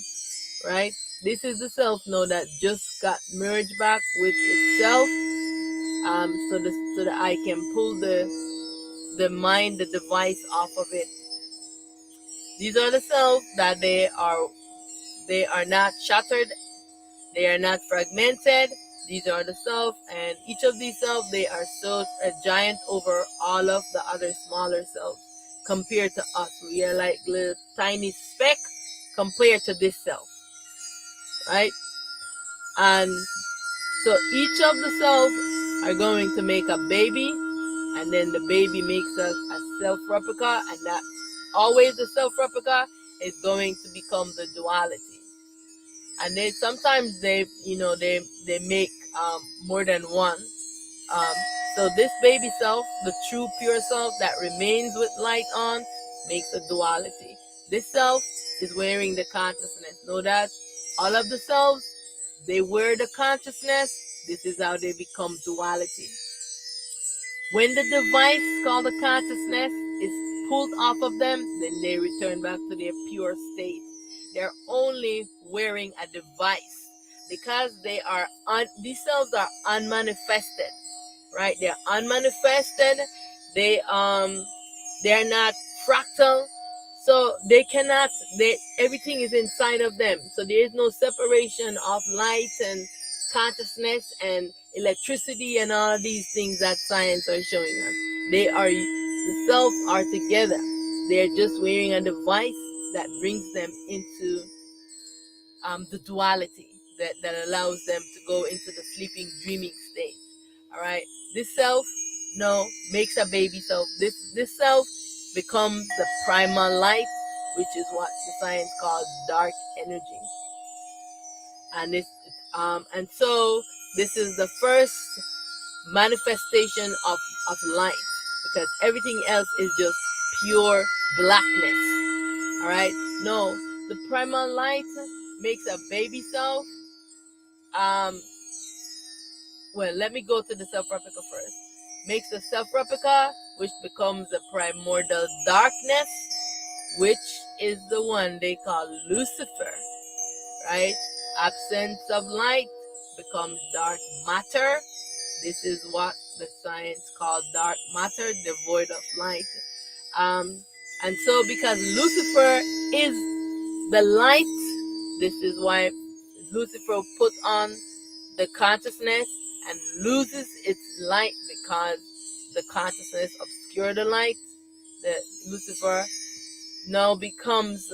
right? This is the self now that just got merged back with itself, so that I can pull the mind, the device off of it. These are the self that they are not shattered, they are not fragmented. These are the self, and each of these self, they are so a giant over all of the other smaller selves. Compared to us, we are like little tiny speck compared to this self, right? And so each of the cells are going to make a baby, and then the baby makes a self-replica, and that always the self-replica is going to become the duality. And they sometimes they make more than one. Um, so this baby self, the true pure self that remains with light on, makes a duality. This self is wearing the consciousness. Know that all of the selves, they wear the consciousness. This is how they become duality. When the device called the consciousness is pulled off of them, then they return back to their pure state. They're only wearing a device because these selves are unmanifested, right? They're unmanifested. They're not fractal, so everything is inside of them. So there is no separation of light and consciousness and electricity and all of these things that science are showing us. The self are together. They're just wearing a device that brings them into the duality that allows them to go into the sleeping, dreaming state. All right. This self makes a baby self. This self becomes the primal light, which is what the science calls dark energy. And so this is the first manifestation of light, because everything else is just pure blackness. All right. No, the primal light makes a baby self. Well, let me go to the self-replica first. Makes a self-replica, which becomes the primordial darkness, which is the one they call Lucifer, right? Absence of light becomes dark matter. This is what the science called dark matter, devoid of light. And so because Lucifer is the light, this is why Lucifer put on the consciousness and loses its light, because the consciousness obscures the light. The Lucifer now becomes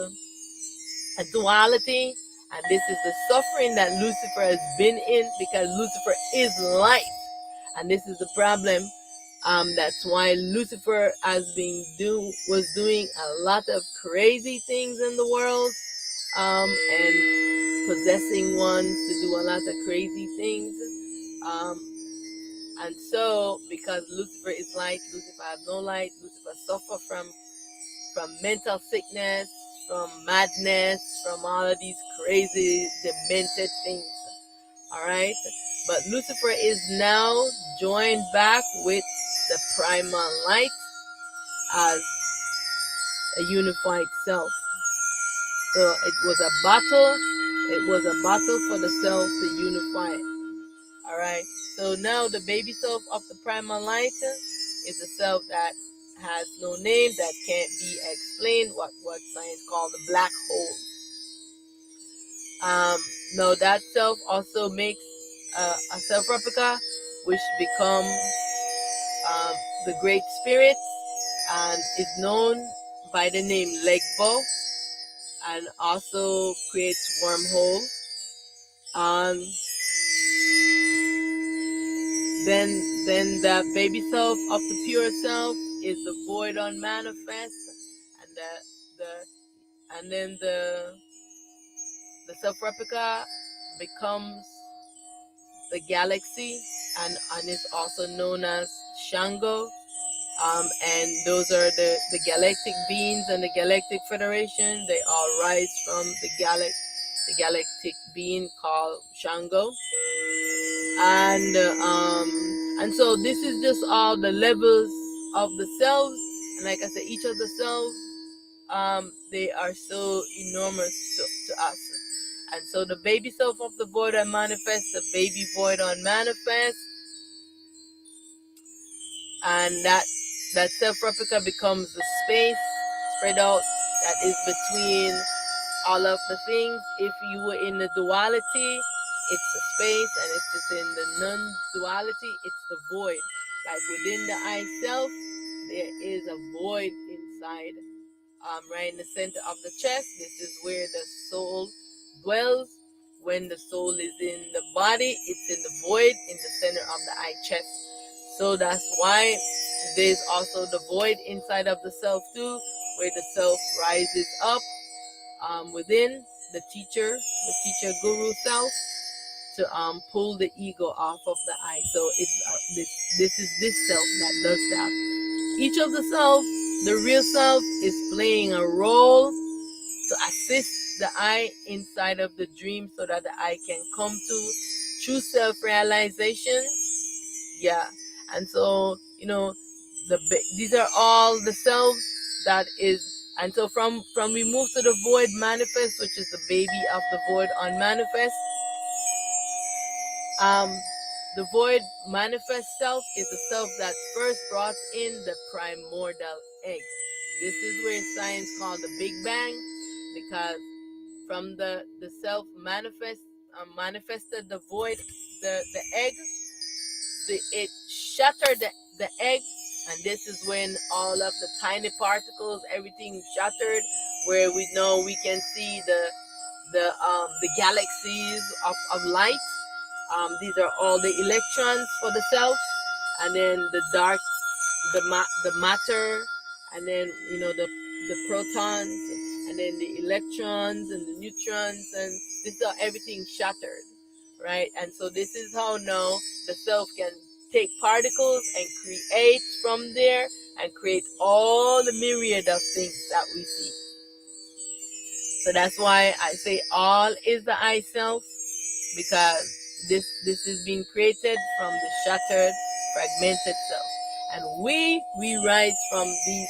a duality, and this is the suffering that Lucifer has been in, because Lucifer is light. And this is the problem. That's why Lucifer was doing a lot of crazy things in the world, and possessing ones to do a lot of crazy things. And so, because Lucifer is light, Lucifer has no light. Lucifer suffers from mental sickness, from madness, from all of these crazy, demented things. All right, but Lucifer is now joined back with the primal light as a unified self. So it was a battle It was a battle for the self to unify it. All right. So now the baby self of the primal light is a self that has no name, that can't be explained. What science called the black hole. Now that self also makes a self replica, which become the Great Spirit, and is known by the name Legbo, and also creates wormhole. Then the baby self of the pure self is the void unmanifest, and then the self replica becomes the galaxy, and is also known as Shango. And those are the galactic beings and the galactic federation. They all rise from the galactic being called Shango. And so this is just all the levels of the selves. And like I said, each of the selves, they are so enormous to us. And so the baby self of the void unmanifest, the baby void unmanifest, and that self replica becomes the space spread out that is between all of the things. If you were in the duality, it's the space, and if it's in the non-duality, it's the void. Like within the I self, there is a void inside. Right in the center of the chest, this is where the soul dwells. When the soul is in the body, it's in the void in the center of the I chest. So that's why there's also the void inside of the self too, where the self rises up within the teacher guru self to pull the ego off of the I. So it's this is this self that does that. Each of the self, the real self, is playing a role to assist the I inside of the dream, so that the I can come to true self-realization. Yeah. And so, these are all the selves that is. And so from we move to the void manifest, which is the baby of the void unmanifest. The void manifest self is the self that first brought in the primordial egg. This is where science called the Big Bang, because from the self manifested the void, the egg, it shattered the egg, and this is when all of the tiny particles, everything shattered, where we can see the galaxies of light. These are all the electrons for the self, and then the dark, the matter, and then the protons, and then the electrons and the neutrons, and this is everything shattered, right? And so this is how now the self can take particles and create from there, and create all the myriad of things that we see. So that's why I say all is the I self, because this is being created from the shattered, fragmented self, and we rise from these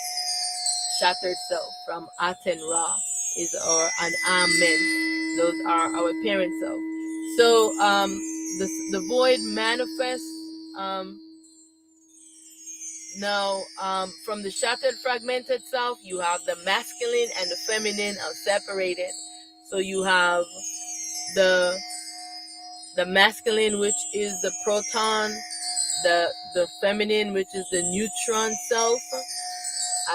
shattered self. From Aten Ra is an Amen. Those are our parent self. So the void manifests now. From the shattered, fragmented self, you have the masculine and the feminine are separated. So you have the masculine, which is the proton, the feminine, which is the neutron self,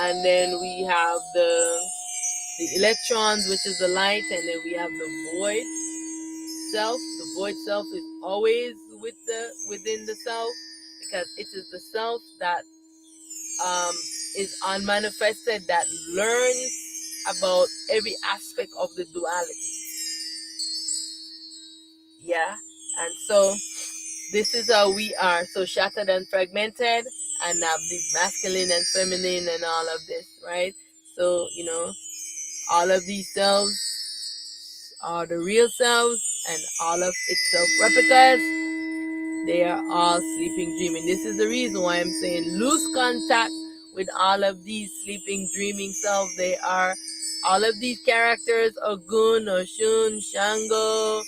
and then we have the electrons, which is the light, and then we have the void self. The void self is always within the self, because it is the self that is unmanifested, that learns about every aspect of the duality. Yeah. And so this is how we are, so shattered and fragmented, and have this masculine and feminine and all of this, right? So all of these selves are the real selves, and all of its self replicas, they are all sleeping, dreaming. This is the reason why I'm saying lose contact with all of these sleeping, dreaming selves. They are All of these characters, Ogun, Oshun, Shango,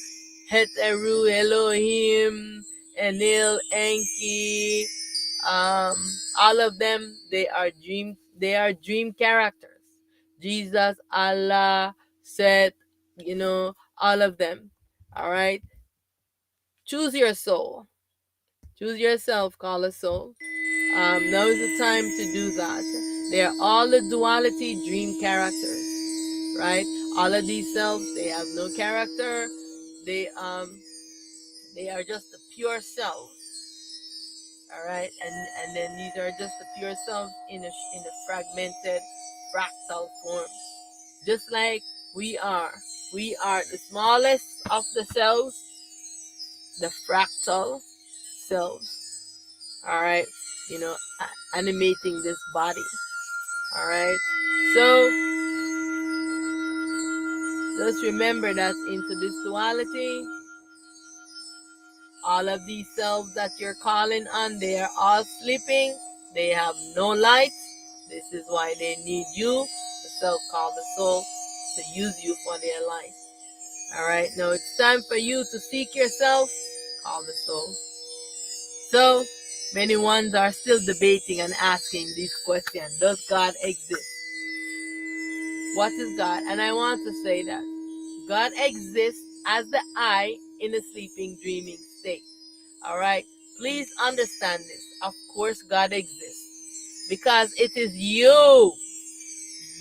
Heteru, Elohim, Enil, Enki, all of them, they are dream characters. Jesus, Allah, Seth, all of them. All right. Choose your soul. Choose yourself, call a soul. Now is the time to do that. They are all the duality dream characters, right? All of these selves, they have no character. They are just the pure selves. All right, and then these are just the pure selves in a fragmented, fractal form, just like we are. We are the smallest of the cells, the fractal cells. All right, animating this body. All right, so just remember that into this duality, all of these selves that you're calling on, they are all sleeping. They have no light. This is why they need you, the self called the soul, to use you for their life. All right, now it's time for you to seek yourself, called the soul. So many ones are still debating and asking these questions. Does God exist? What is God? And I want to say that God exists as the I in a sleeping, dreaming state. All right, please understand this. Of course, God exists because it is you.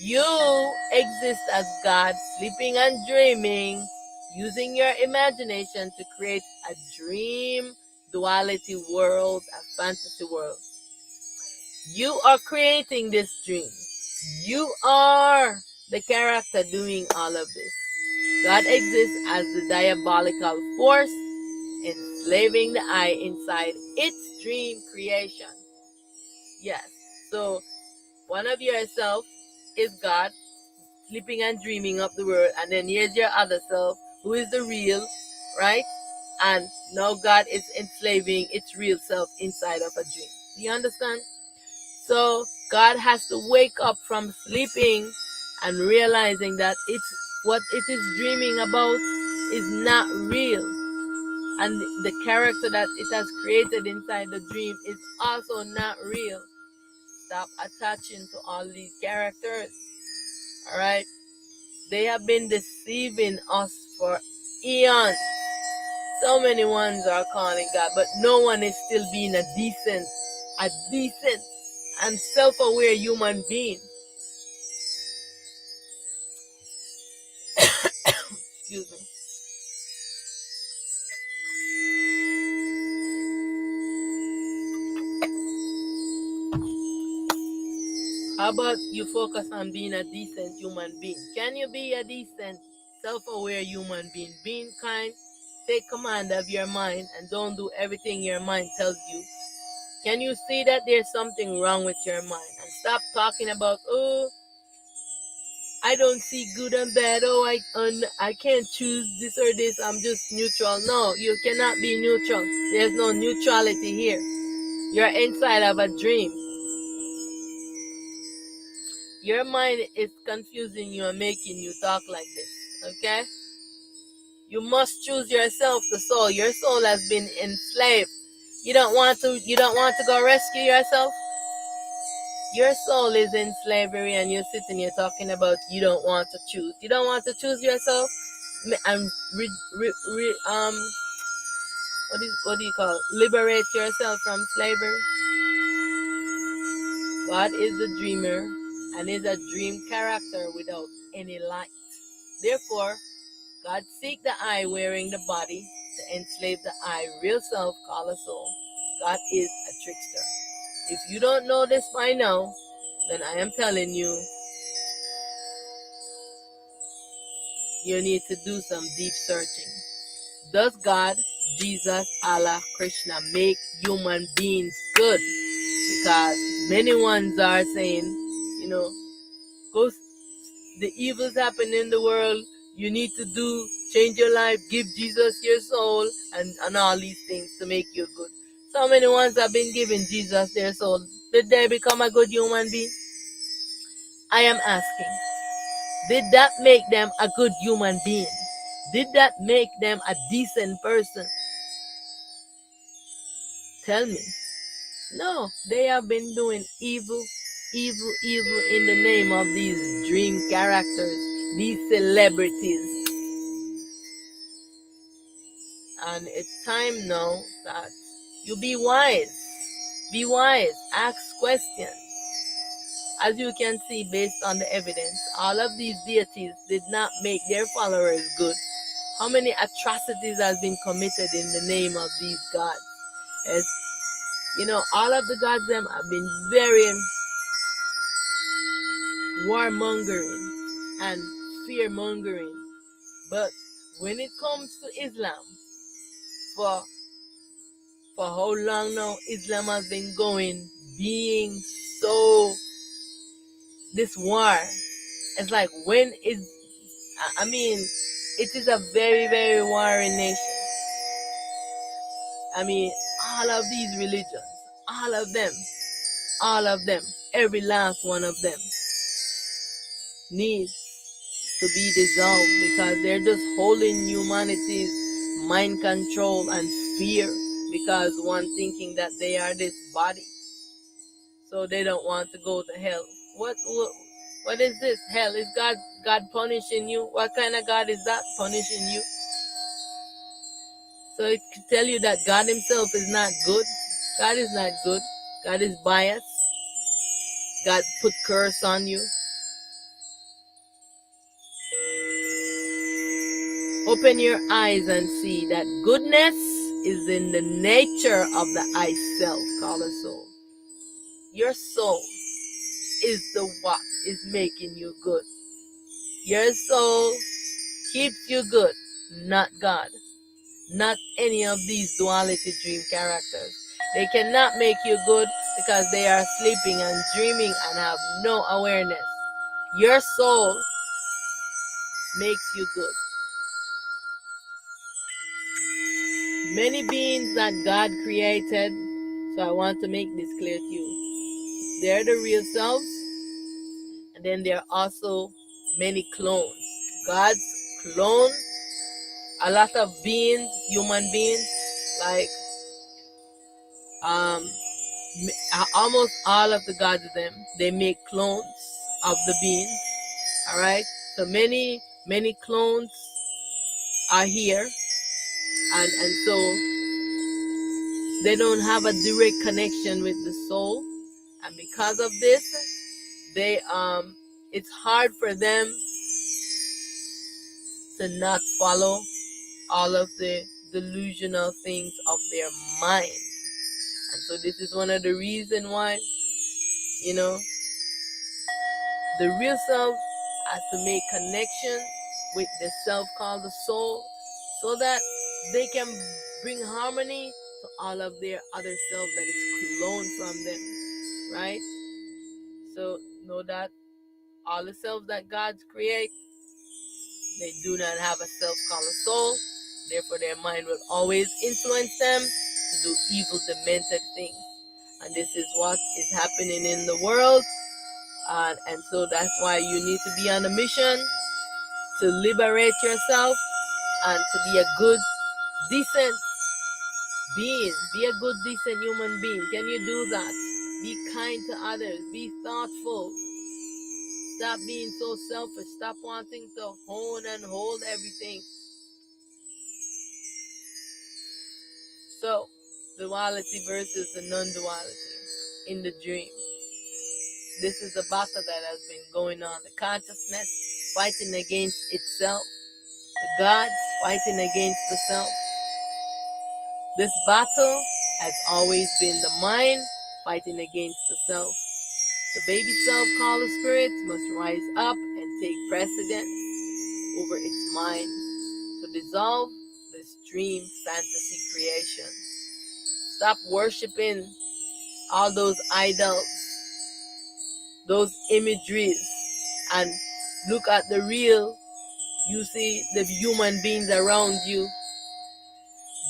You exist as God, sleeping and dreaming, using your imagination to create a dream duality world, a fantasy world. You are creating this dream. You are the character doing all of this. God exists as the diabolical force enslaving the I inside its dream creation. Yes. So one of yourself is God, sleeping and dreaming of the world, and then here's your other self, who is the real, right? And now God is enslaving its real self inside of a dream. Do you understand? So God has to wake up from sleeping and realizing that what it is dreaming about is not real. And the character that it has created inside the dream is also not real. Stop attaching to all these characters. All right? They have been deceiving us for eons. So many ones are calling God, but no one is still being a decent and self-aware human being. Excuse me. How about you focus on being a decent human being? Can you be a decent, self-aware human being? Being kind, take command of your mind and don't do everything your mind tells you. Can you see that there's something wrong with your mind? And stop talking about, oh, I don't see good and bad. Oh, I can't choose this or this. I'm just neutral. No, you cannot be neutral. There's no neutrality here. You're inside of a dream. Your mind is confusing you and making you talk like this. Okay? You must choose yourself, the soul. Your soul has been enslaved. You don't want to go rescue yourself? Your soul is in slavery and you're sitting here talking about you don't want to choose. You don't want to choose yourself and what do you call it? Liberate yourself from slavery. God is the dreamer and is a dream character without any light. Therefore, God seek the I wearing the body to enslave the I real self called a soul. God is a trickster. If you don't know this by now, then I am telling you, you need to do some deep searching. Does God, Jesus, Allah, Krishna make human beings good? Because many ones are saying, go, the evils happen in the world, you need to change your life, give Jesus your soul, and all these things to make you good. So many ones have been giving Jesus their soul. Did they become a good human being? I am asking. Did that make them a good human being? Did that make them a decent person? Tell me. No, they have been doing evil, evil, evil in the name of these dream characters, these celebrities. And it's time now that you be wise. Be wise. Ask questions. As you can see, based on the evidence, all of these deities did not make their followers good. How many atrocities has been committed in the name of these gods? As you know, all of the gods them have been very warmongering and fear-mongering. But when it comes to Islam, for how long now Islam has been going, being so this war. It's like, when is, I mean, it is a very, very warring nation. I mean, all of these religions, all of them, every last one of them needs to be dissolved, because they're just holding humanity's mind control and fear, because one thinking that they are this body, so they don't want to go to hell. What is this? Hell? Is God punishing you? What kind of God is that punishing you? So it could tell you that God himself is not good. God is not good. God is biased. God put curse on you. Open your eyes and see that goodness is in the nature of the I self, called a soul. Your soul is the what is making you good. Your soul keeps you good, not God. Not any of these duality dream characters. They cannot make you good because they are sleeping and dreaming and have no awareness. Your soul makes you good. Many beings that God created, so I want to make this clear to you. They're the real selves, and then there are also many clones. God's clone, a lot of beings, human beings, like almost all of the gods of them, they make clones of the beings. All right, so many clones are here, and so they don't have a direct connection with the soul, and because of this, they it's hard for them to not follow all of the delusional things of their mind. And so this is one of the reasons why, you know, the real self has to make connection with the self called the soul, so that they can bring harmony to all of their other self that is cloned from them, right? So know that all the selves that God create, they do not have a self called a soul. Therefore, their mind will always influence them to do evil, demented things. And this is what is happening in the world. And so that's why you need to be on a mission to liberate yourself and to be a good, decent being. Be a good, decent human being. Can you do that? Be kind to others. Be thoughtful. Stop being so selfish. Stop wanting to own and hold everything. So, duality versus the non-duality in the dream. This is a battle that has been going on. The consciousness fighting against itself. The gods fighting against the self. This battle has always been the mind fighting against the self. The baby self, called the spirit, must rise up and take precedence over its mind to dissolve this dream fantasy creation. Stop worshiping all those idols, those imageries, and look at the real. You see the human beings around you.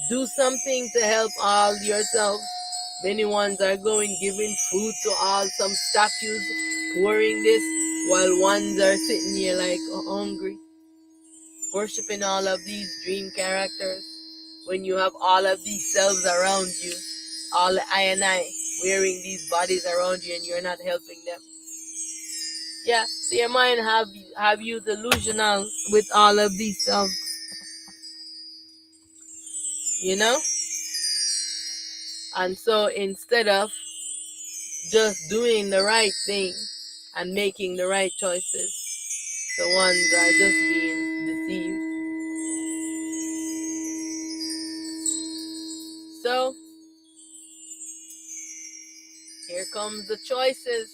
Do something to help all yourself. Many ones are going, giving food to all, some statues, pouring this. while ones are sitting here like hungry, worshiping all of these dream characters, when you have all of these selves around you, all the I and I wearing these bodies around you, and you're not helping them. Yeah, so your mind have you delusional with all of these selves, you know? And so instead of just doing the right thing and making the right choices, the ones are just being deceived. So here comes the choices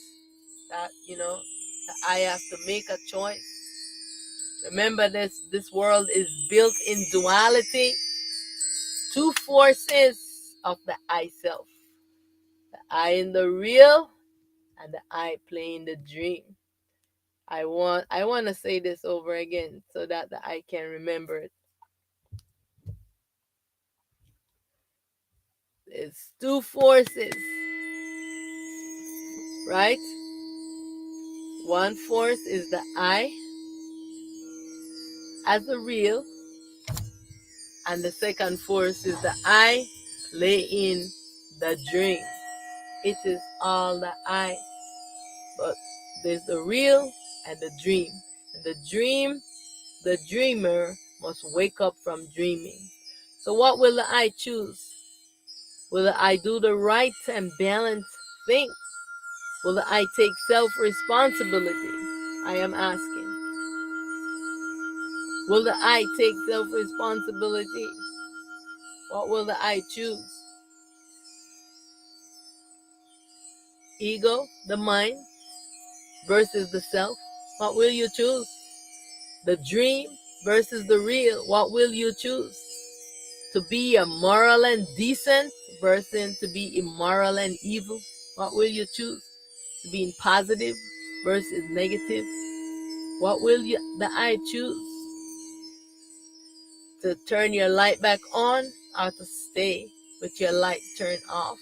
that, that I have to make a choice. Remember, this world is built in duality, two forces of the I self, the I in the real and the I playing the dream. I want to say this over again so that the I can remember it. It's two forces, right? One force is the I as the real, and the second force is the I playing the dream. It is all the I, but there's the real and the dream. And the dreamer must wake up from dreaming. So what will the I choose? Will the I do the right and balanced thing? Will the I take self-responsibility? I am asking. Will the I take self-responsibility? What will the I choose? Ego, the mind, versus the self. What will you choose? The dream versus the real. What will you choose? To be a moral and decent versus to be immoral and evil. What will you choose? To be positive versus negative. What will the I choose? To turn your light back on or to stay with your light turned off?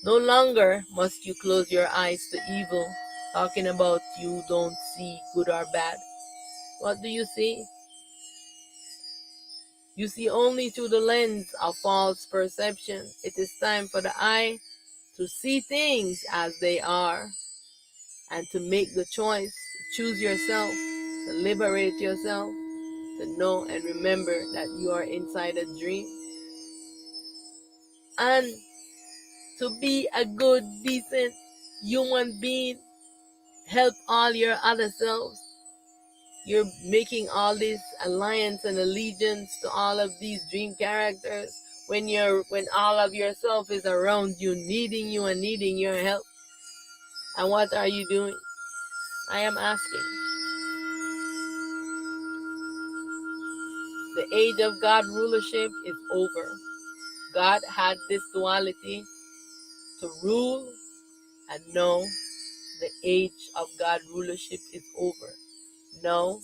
No longer must you close your eyes to evil, talking about you don't see good or bad. What do you see? You see only through the lens of false perception. It is time for the I to see things as they are and to make the choice to choose yourself, to liberate yourself, to know and remember that you are inside a dream, and to be a good, decent human being. Help all your other selves. You're making all this alliance and allegiance to all of these dream characters when all of yourself is around you, needing you and needing your help. And what are you doing? I am asking. The age of God rulership is over. God had this duality to rule, and no, the age of God rulership is over. No,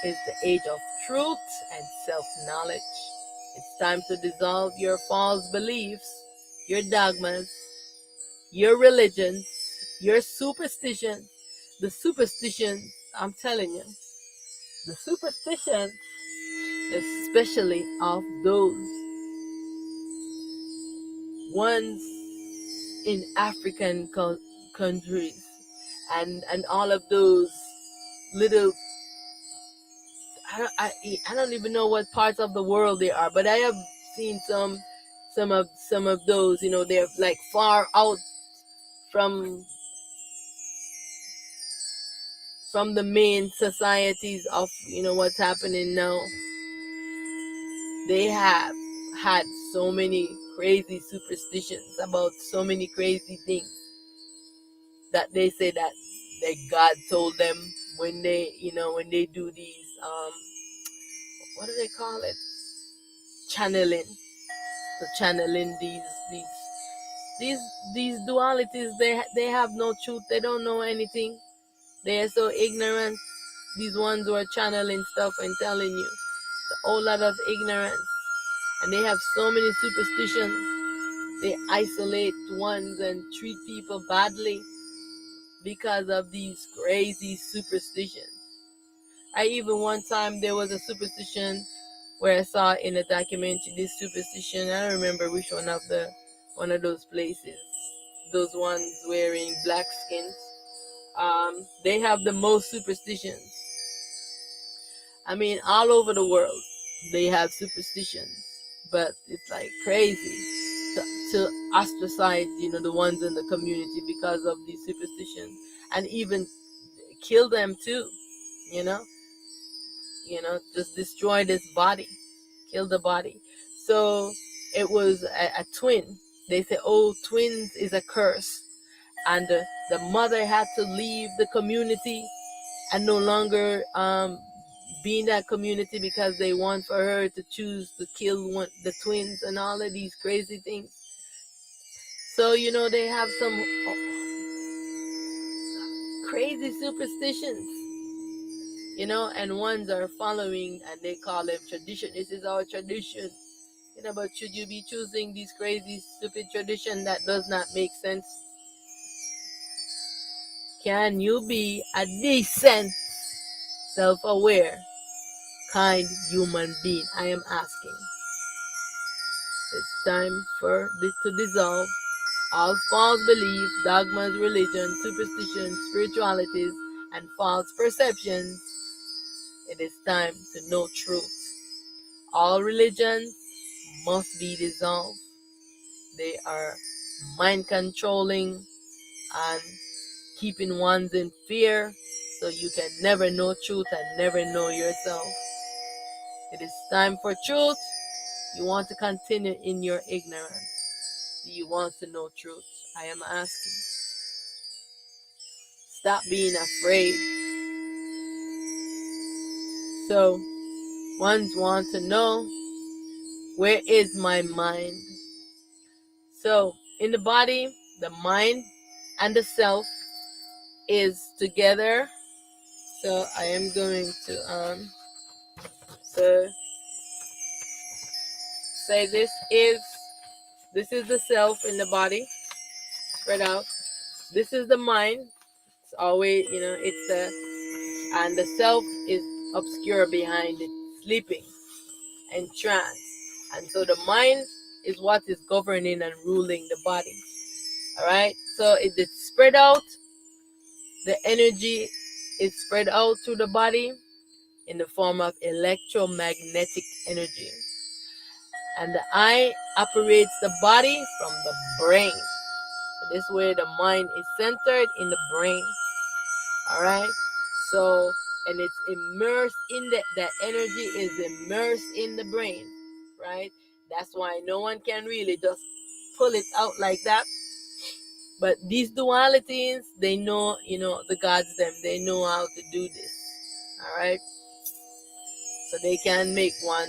it's the age of truth and self-knowledge. It's time to dissolve your false beliefs, your dogmas, your religions, your superstitions. The superstitions, I'm telling you, the superstitions, especially of those ones in African countries, and all of those little, I don't even know what parts of the world they are, but I have seen some of those, they're like far out from the main societies of what's happening now. They have had so many crazy superstitions about so many crazy things that they say that God told them when they do these what do they call it, channeling, so channeling these these these dualities. They have no truth. They don't know anything. They are so ignorant. These ones who are channeling stuff and telling you a whole lot of ignorance, and they have so many superstitions. They isolate ones and treat people badly. because of these crazy superstitions. I even one time there was a superstition where I saw in a documentary this superstition. I don't remember which one of those places. Those ones wearing black skins. They have the most superstitions. I mean, all over the world, they have superstitions, but it's like crazy to ostracize, the ones in the community because of these superstitions, and even kill them too. You know, just destroy this body, kill the body. So it was a twin. They say, oh, twins is a curse, and the mother had to leave the community and no longer be in that community because they want for her to choose to kill the twins and all of these crazy things. So they have some crazy superstitions, and ones are following and they call them tradition. This is our tradition, but should you be choosing these crazy stupid tradition that does not make sense? Can you be a decent, self-aware, kind human being? I am asking. It's time for this to dissolve all false beliefs, dogmas, religion, superstitions, spiritualities, and false perceptions. It is time to know truth. All religions must be dissolved. They are mind controlling and keeping ones in fear, so you can never know truth and never know yourself. It is time for truth. You want to continue in your ignorance? Do you want to know truth? I am asking. Stop being afraid. So, ones want to know, where is my mind? So, in the body, the mind and the self is together. So, I am going to so say this is the self in the body, spread out. This is the mind. It's always, it's and the self is obscure behind it, sleeping and trance. And so the mind is what is governing and ruling the body. All right. So it's spread out. The energy is spread out through the body in the form of electromagnetic energy. And the eye operates the body from the brain. So this way the mind is centered in the brain. All right. So, and it's immersed in that energy is immersed in the brain, right? That's why no one can really just pull it out like that. But these dualities, they know, the gods, they know how to do this. All right. So they can make one,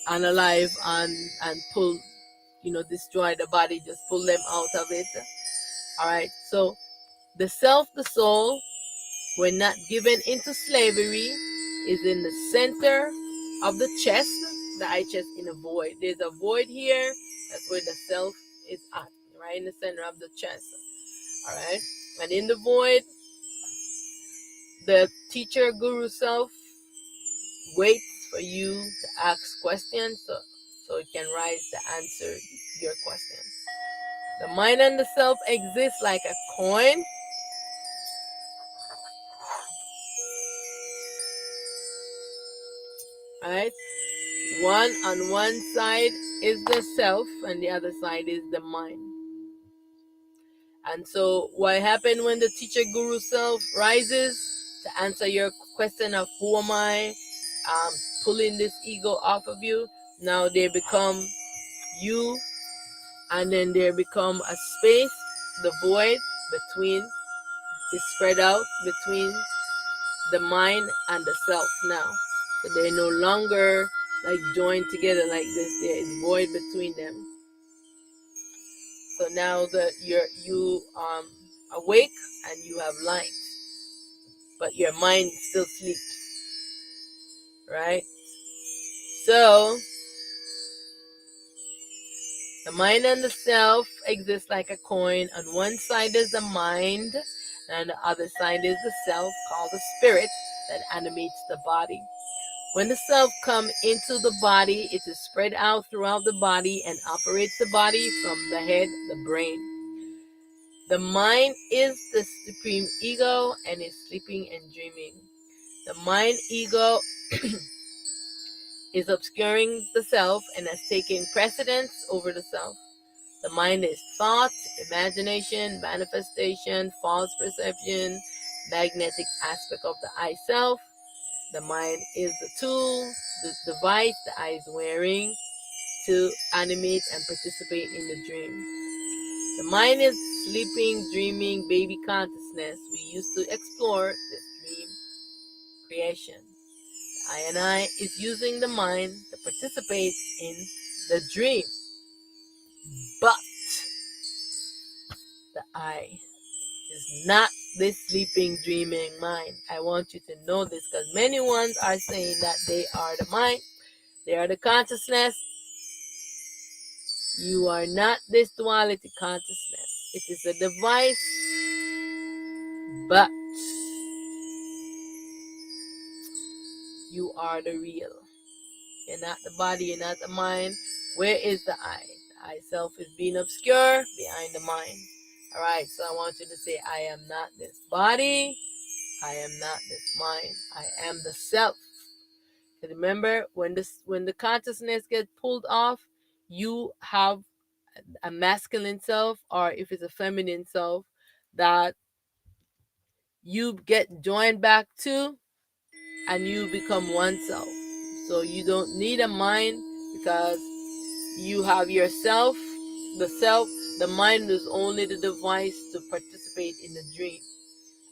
unalive and pull, destroy the body, just pull them out of it. All right. So the self, the soul, when not given into slavery, is in the center of the chest, the eye chest in a void. There's a void here. That's where the self is at, right in the center of the chest. All right. And in the void, the teacher, guru self waits for you to ask questions so it can rise to answer your question. The mind and the self exist like a coin. Right? One on one side is the self and the other side is the mind. And so what happened when the teacher guru self rises to answer your question of who am I, pulling this ego off of you, now they become you, and then there become a space, the void between, is spread out between the mind and the self now. So they're no longer like joined together like this. There is void between them. So now that you awake and you have light, but your mind still sleeps, right? So The mind and the self exist like a coin. On one side is the mind, and on the other side is the self, called the spirit, that animates the body. When the self comes into the body, it is spread out throughout the body and operates the body from the head, the brain. The mind is the supreme ego and is sleeping and dreaming. The mind ego is obscuring the self and has taken precedence over the self. The mind is thought, imagination, manifestation, false perception, magnetic aspect of the I self. The mind is the tool, the device the I is wearing to animate and participate in the dream. The mind is sleeping, dreaming, baby consciousness. We used to explore this dream creation. I and I is using the mind to participate in the dream. But the I is not this sleeping, dreaming mind. I want you to know this because many ones are saying that they are the mind, they are the consciousness. You are not this duality consciousness. It is a device, but you are the real. You're not the body, you're not the mind. Where is the I? The I self is being obscure behind the mind. Alright, so I want you to say, I am not this body, I am not this mind, I am the self. And remember, when the consciousness gets pulled off, you have a masculine self, or if it's a feminine self, that you get joined back to, and you become one self. So you don't need a mind because you have yourself, the self. The mind is only the device to participate in the dream,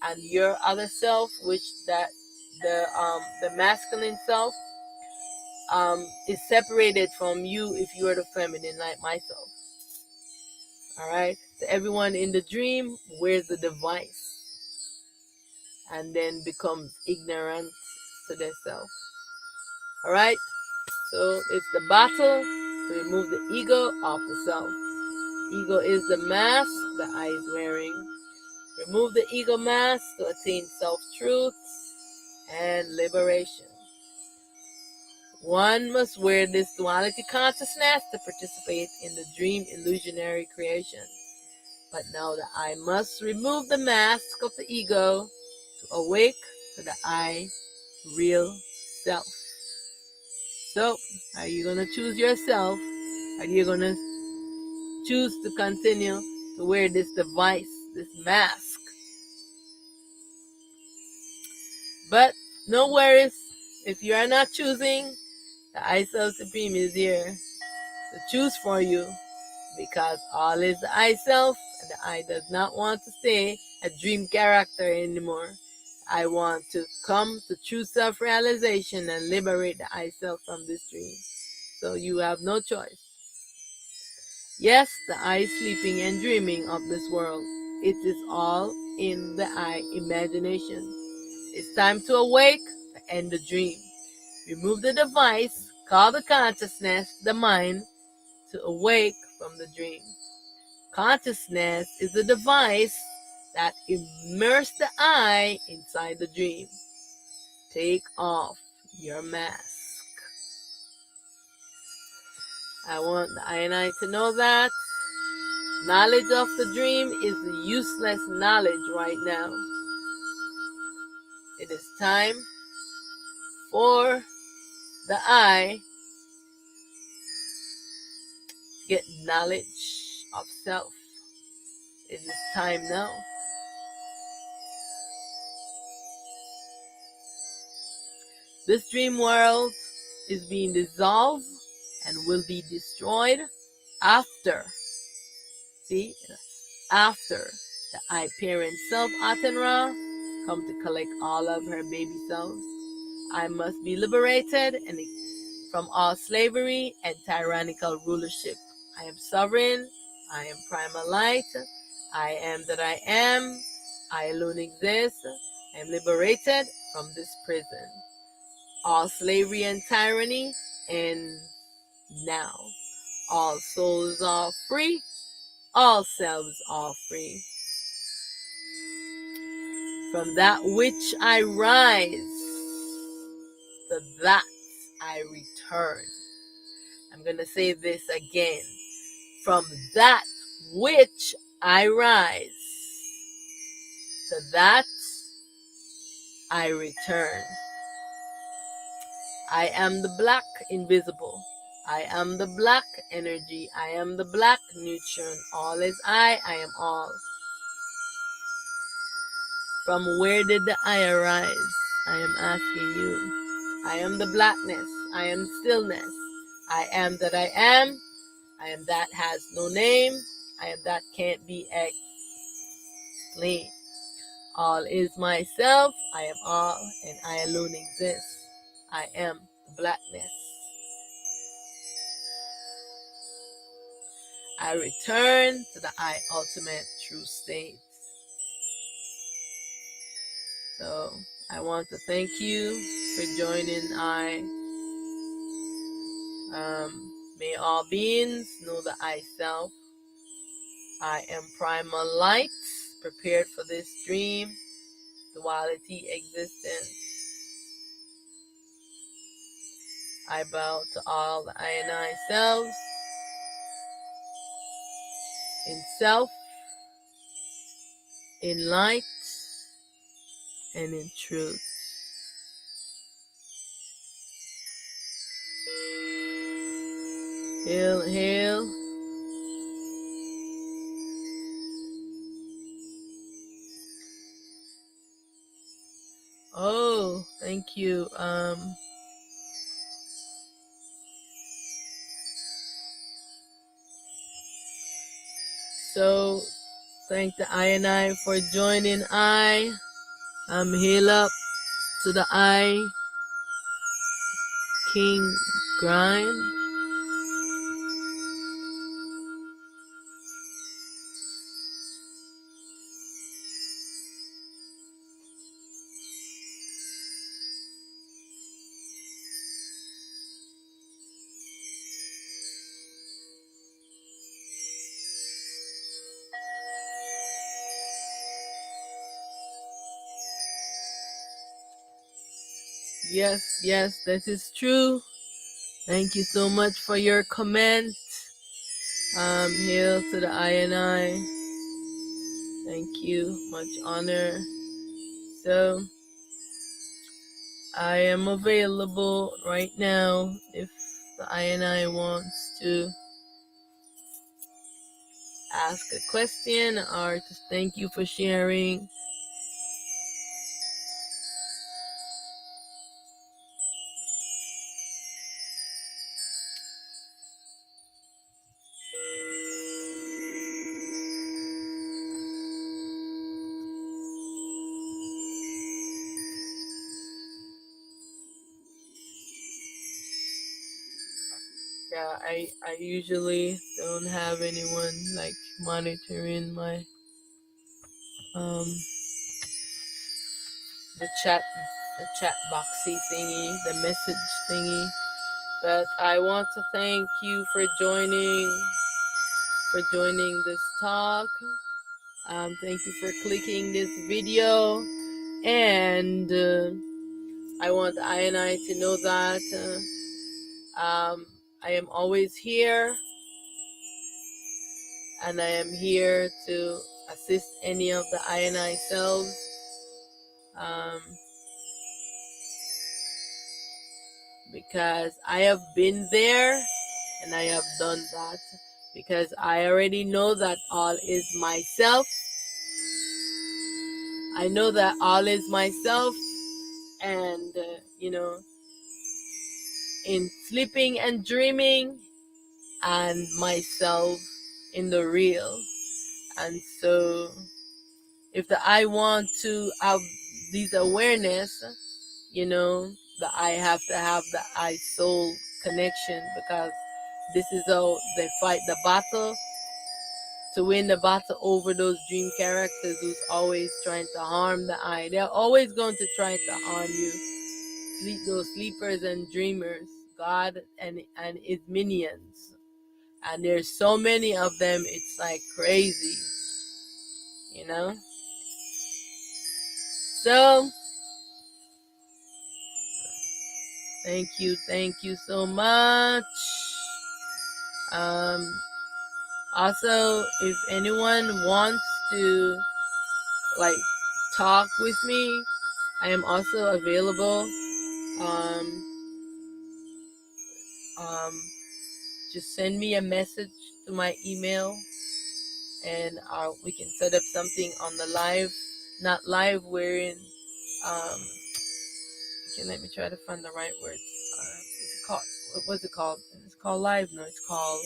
and your other self, which that the masculine self, is separated from you if you are the feminine, like myself. All right. So everyone in the dream wears the device, and then becomes ignorant to their self. All right. So it's the battle to remove the ego off the self. Ego is the mask the I is wearing. Remove the ego mask to attain self-truth and liberation. One must wear this duality consciousness to participate in the dream illusionary creation. But now the I must remove the mask of the ego to awake to the I real self. So, are you going to choose yourself? Are you going to choose to continue to wear this device, this mask? But no worries, if you are not choosing, the I Self Supreme is here to choose for you, because all is the I Self, and the I does not want to stay a dream character anymore. I want to come to true self-realization and liberate the I Self from this dream. So you have no choice. Yes, the I is sleeping and dreaming of this world. It is all in the I imagination. It's time to awake and end the dream. Remove the device, call the consciousness, the mind, to awake from the dream. Consciousness is the device that immerses the I inside the dream. Take off your mask. I want the I and I to know that knowledge of the dream is useless knowledge right now. It is time for the I to get knowledge of self. It is time now. This dream world is being dissolved and will be destroyed after, after the I parent self, Aten Ra, come to collect all of her baby cells. I must be liberated and from all slavery and tyrannical rulership. I am sovereign. I am primal light. I am that I am. I alone exist. I am liberated from this prison. All slavery and tyranny end now. All souls are free. All selves are free. From that which I rise, to that I return. I'm going to say this again. From that which I rise, to that I return. I am the black invisible. I am the black energy. I am the black neutron. All is I am all. From where did the I arise? I am asking you. I am the blackness. I am stillness. I am that I am. I am that has no name. I am that can't be explained. All is myself. I am all, and I alone exist. I am the blackness. I return to the I ultimate true state. So I want to thank you for joining may all beings know the I self. I am primal light, prepared for this dream, duality existence. I bow to all the I and I selves, in self, in light, and in truth. Hail, hail. Oh, thank you. So thank the I and I for joining I'm hail up to the I King Grind. Yes, yes, that is true. Thank you so much for your comment. Hail to the I and I. Thank you. Much honor. So I am available right now if the I and I wants to ask a question or to thank you for sharing. Yeah, I usually don't have anyone like monitoring my the chat boxy thingy, the message thingy. But I want to thank you for joining this talk. Thank you for clicking this video, and I want I and I to know that I am always here, and I am here to assist any of the I and I selves. Because I have been there and I have done that, because I already know that all is myself. I know that all is myself, and in sleeping and dreaming, and myself in the real. And so if the I want to have this awareness, the I have to have the I soul connection, because this is how they fight the battle, to win the battle over those dream characters who's always trying to harm the I. They're always going to try to harm you. Those sleepers and dreamers, God and his minions. And there's so many of them, it's like crazy, you know? So, thank you so much. Also, if anyone wants to like talk with me, I am also available. Just send me a message to my email, and we can set up something on the live, not live, wherein okay, let me try to find the right words. It's called, what was it called? It's called live. No, it's called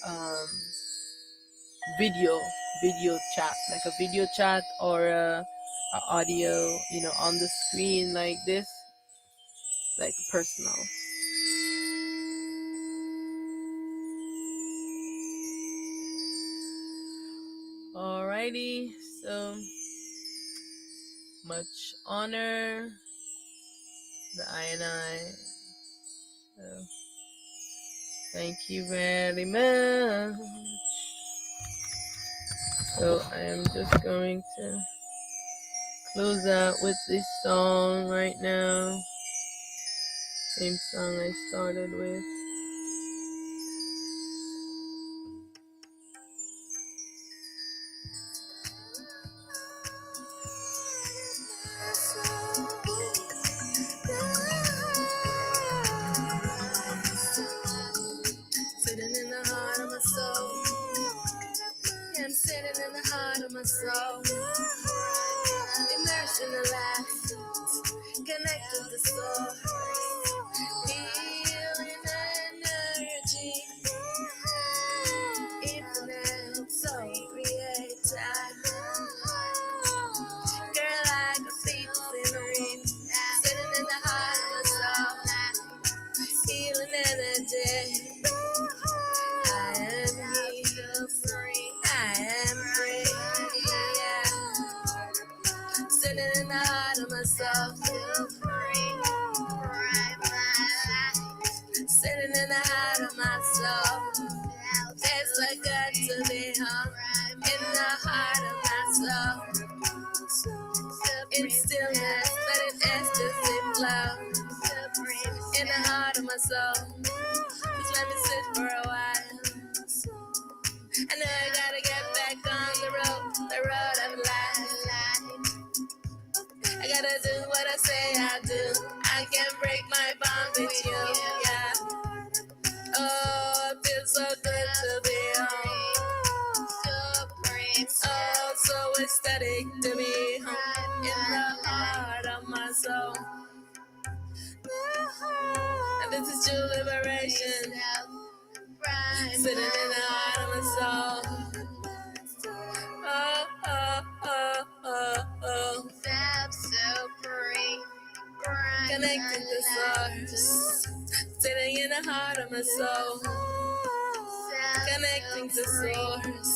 um, video chat, like a video chat or a audio, on the screen like this, like personal. Alrighty, so much honor, the I and I. So, thank you very much. So I am just going to close out with this song right now. Same song I started with. Sitting in the heart of my soul. Yeah, I'm sitting in the heart of my soul. Immersed in the light, connected to the soul. Healing energy, infinite soul creator. Girl, like a fetus in a ring, sitting in the heart of my soul. Healing energy. I am healed, free. I am free. Yeah. Sitting in the heart of my soul. Sitting in the heart of my soul. Tastes like good to be home. In the heart of my soul. In stillness, let it ecstasy flow. In the heart of my soul. Just let me sit for a while. I know I gotta get back on the road of life. I gotta do what I say I'll do. I can't break my bond with you, yeah. Oh, it feels so good to be home. Oh, so ecstatic to be home. In the heart of my soul. And this is true liberation. Sitting in the heart of my soul. Oh, oh, oh, oh, oh. So free. Connected to source. Sitting in the heart of my soul. Connecting to source.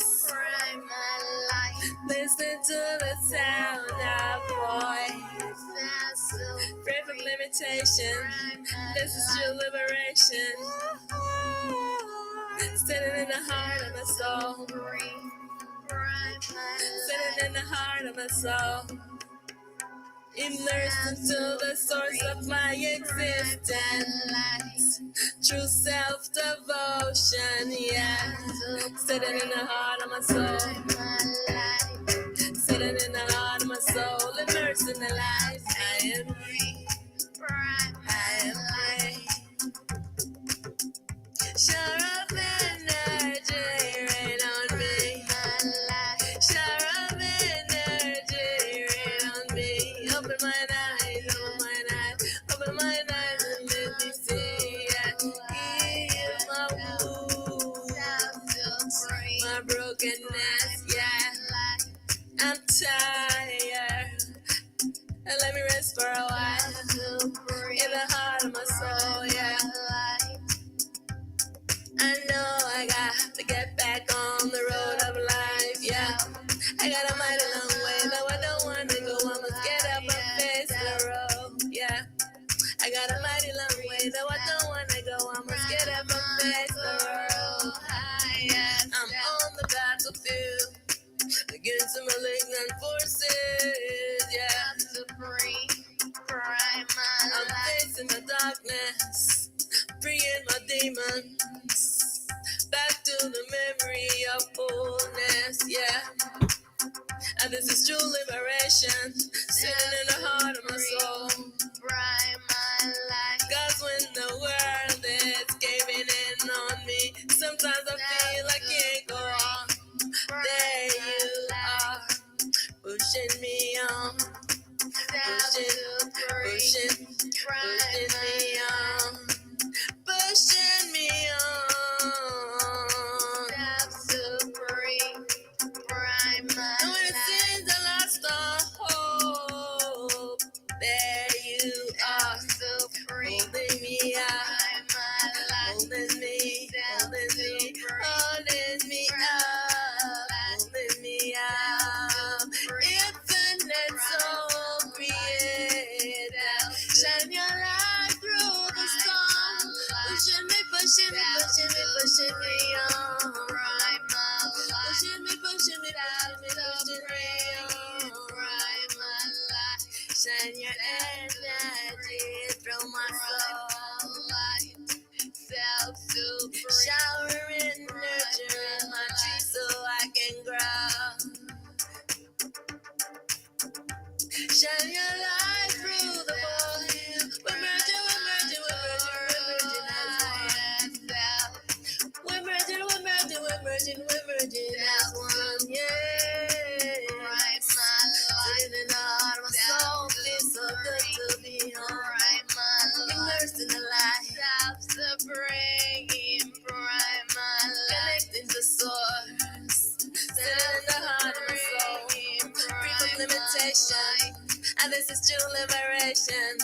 Listen to the sound of voice. Perfect limitation. This is true liberation. Sitting in the heart of my soul. Sitting in the heart of my soul. Immersed into the source of my existence. True self-devotion, yeah. Sitting in the heart of my soul. Sitting in the heart of my soul. Immersed in the light. I am free. I am free. Sure of energy, rain on me. Sure of energy, rain on me. Open my eyes, open my eyes and let me see. Heal my wounds, my brokenness, yeah. I'm tired, and let me rest for a while. In the heart of my soul, yeah. I know I got to get back on the road of life, yeah. I got a mighty long way, though I don't want to go. I must get up and face the road, yeah. I got a mighty long way, though I don't want to go. I must get up and face the road. Freeing my demons back to the memory of wholeness, yeah. And this is true liberation, sitting in the heart of my soul. Bright my light. Cause when the world is caving in on me, sometimes I feel I can't go on. There you are, pushing me on, pushing me on, pushing me on. Step supreme, bright my light. When it seems I lost all hope, there you are, holding me out, holding me, holding me up, holding me up. Infinite soul creator, shine your light through the storm, pushing me, pushing me, pushing me, pushing me on. Pushing me, pushing me, pushing me, pushing me on. Shine your energy through my soul. Showering nurture in my tree so I can grow. Shine your light through the volume. We're merging, we're merging, we're merging, we're merging as one. We're merging, we're merging, we're merging, we're merging as one. Yeah. Sitting in the heart of my soul, feels so good to be home. Immersed in the light, supreme, bright my light. Connecting to source. Sitting in the heart of my soul, free from limitation. And this is true liberation.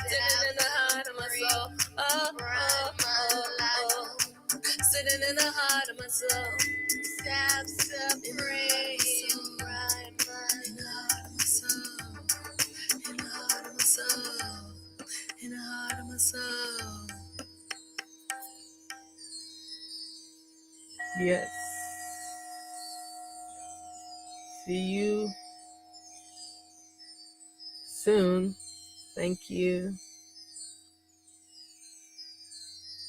Sitting in the heart of my soul. Oh, oh, oh, oh. Sitting in the heart of my soul. Step supreme, bright my light. In the heart of my soul. In the heart of my soul. Yes. See you soon. Thank you.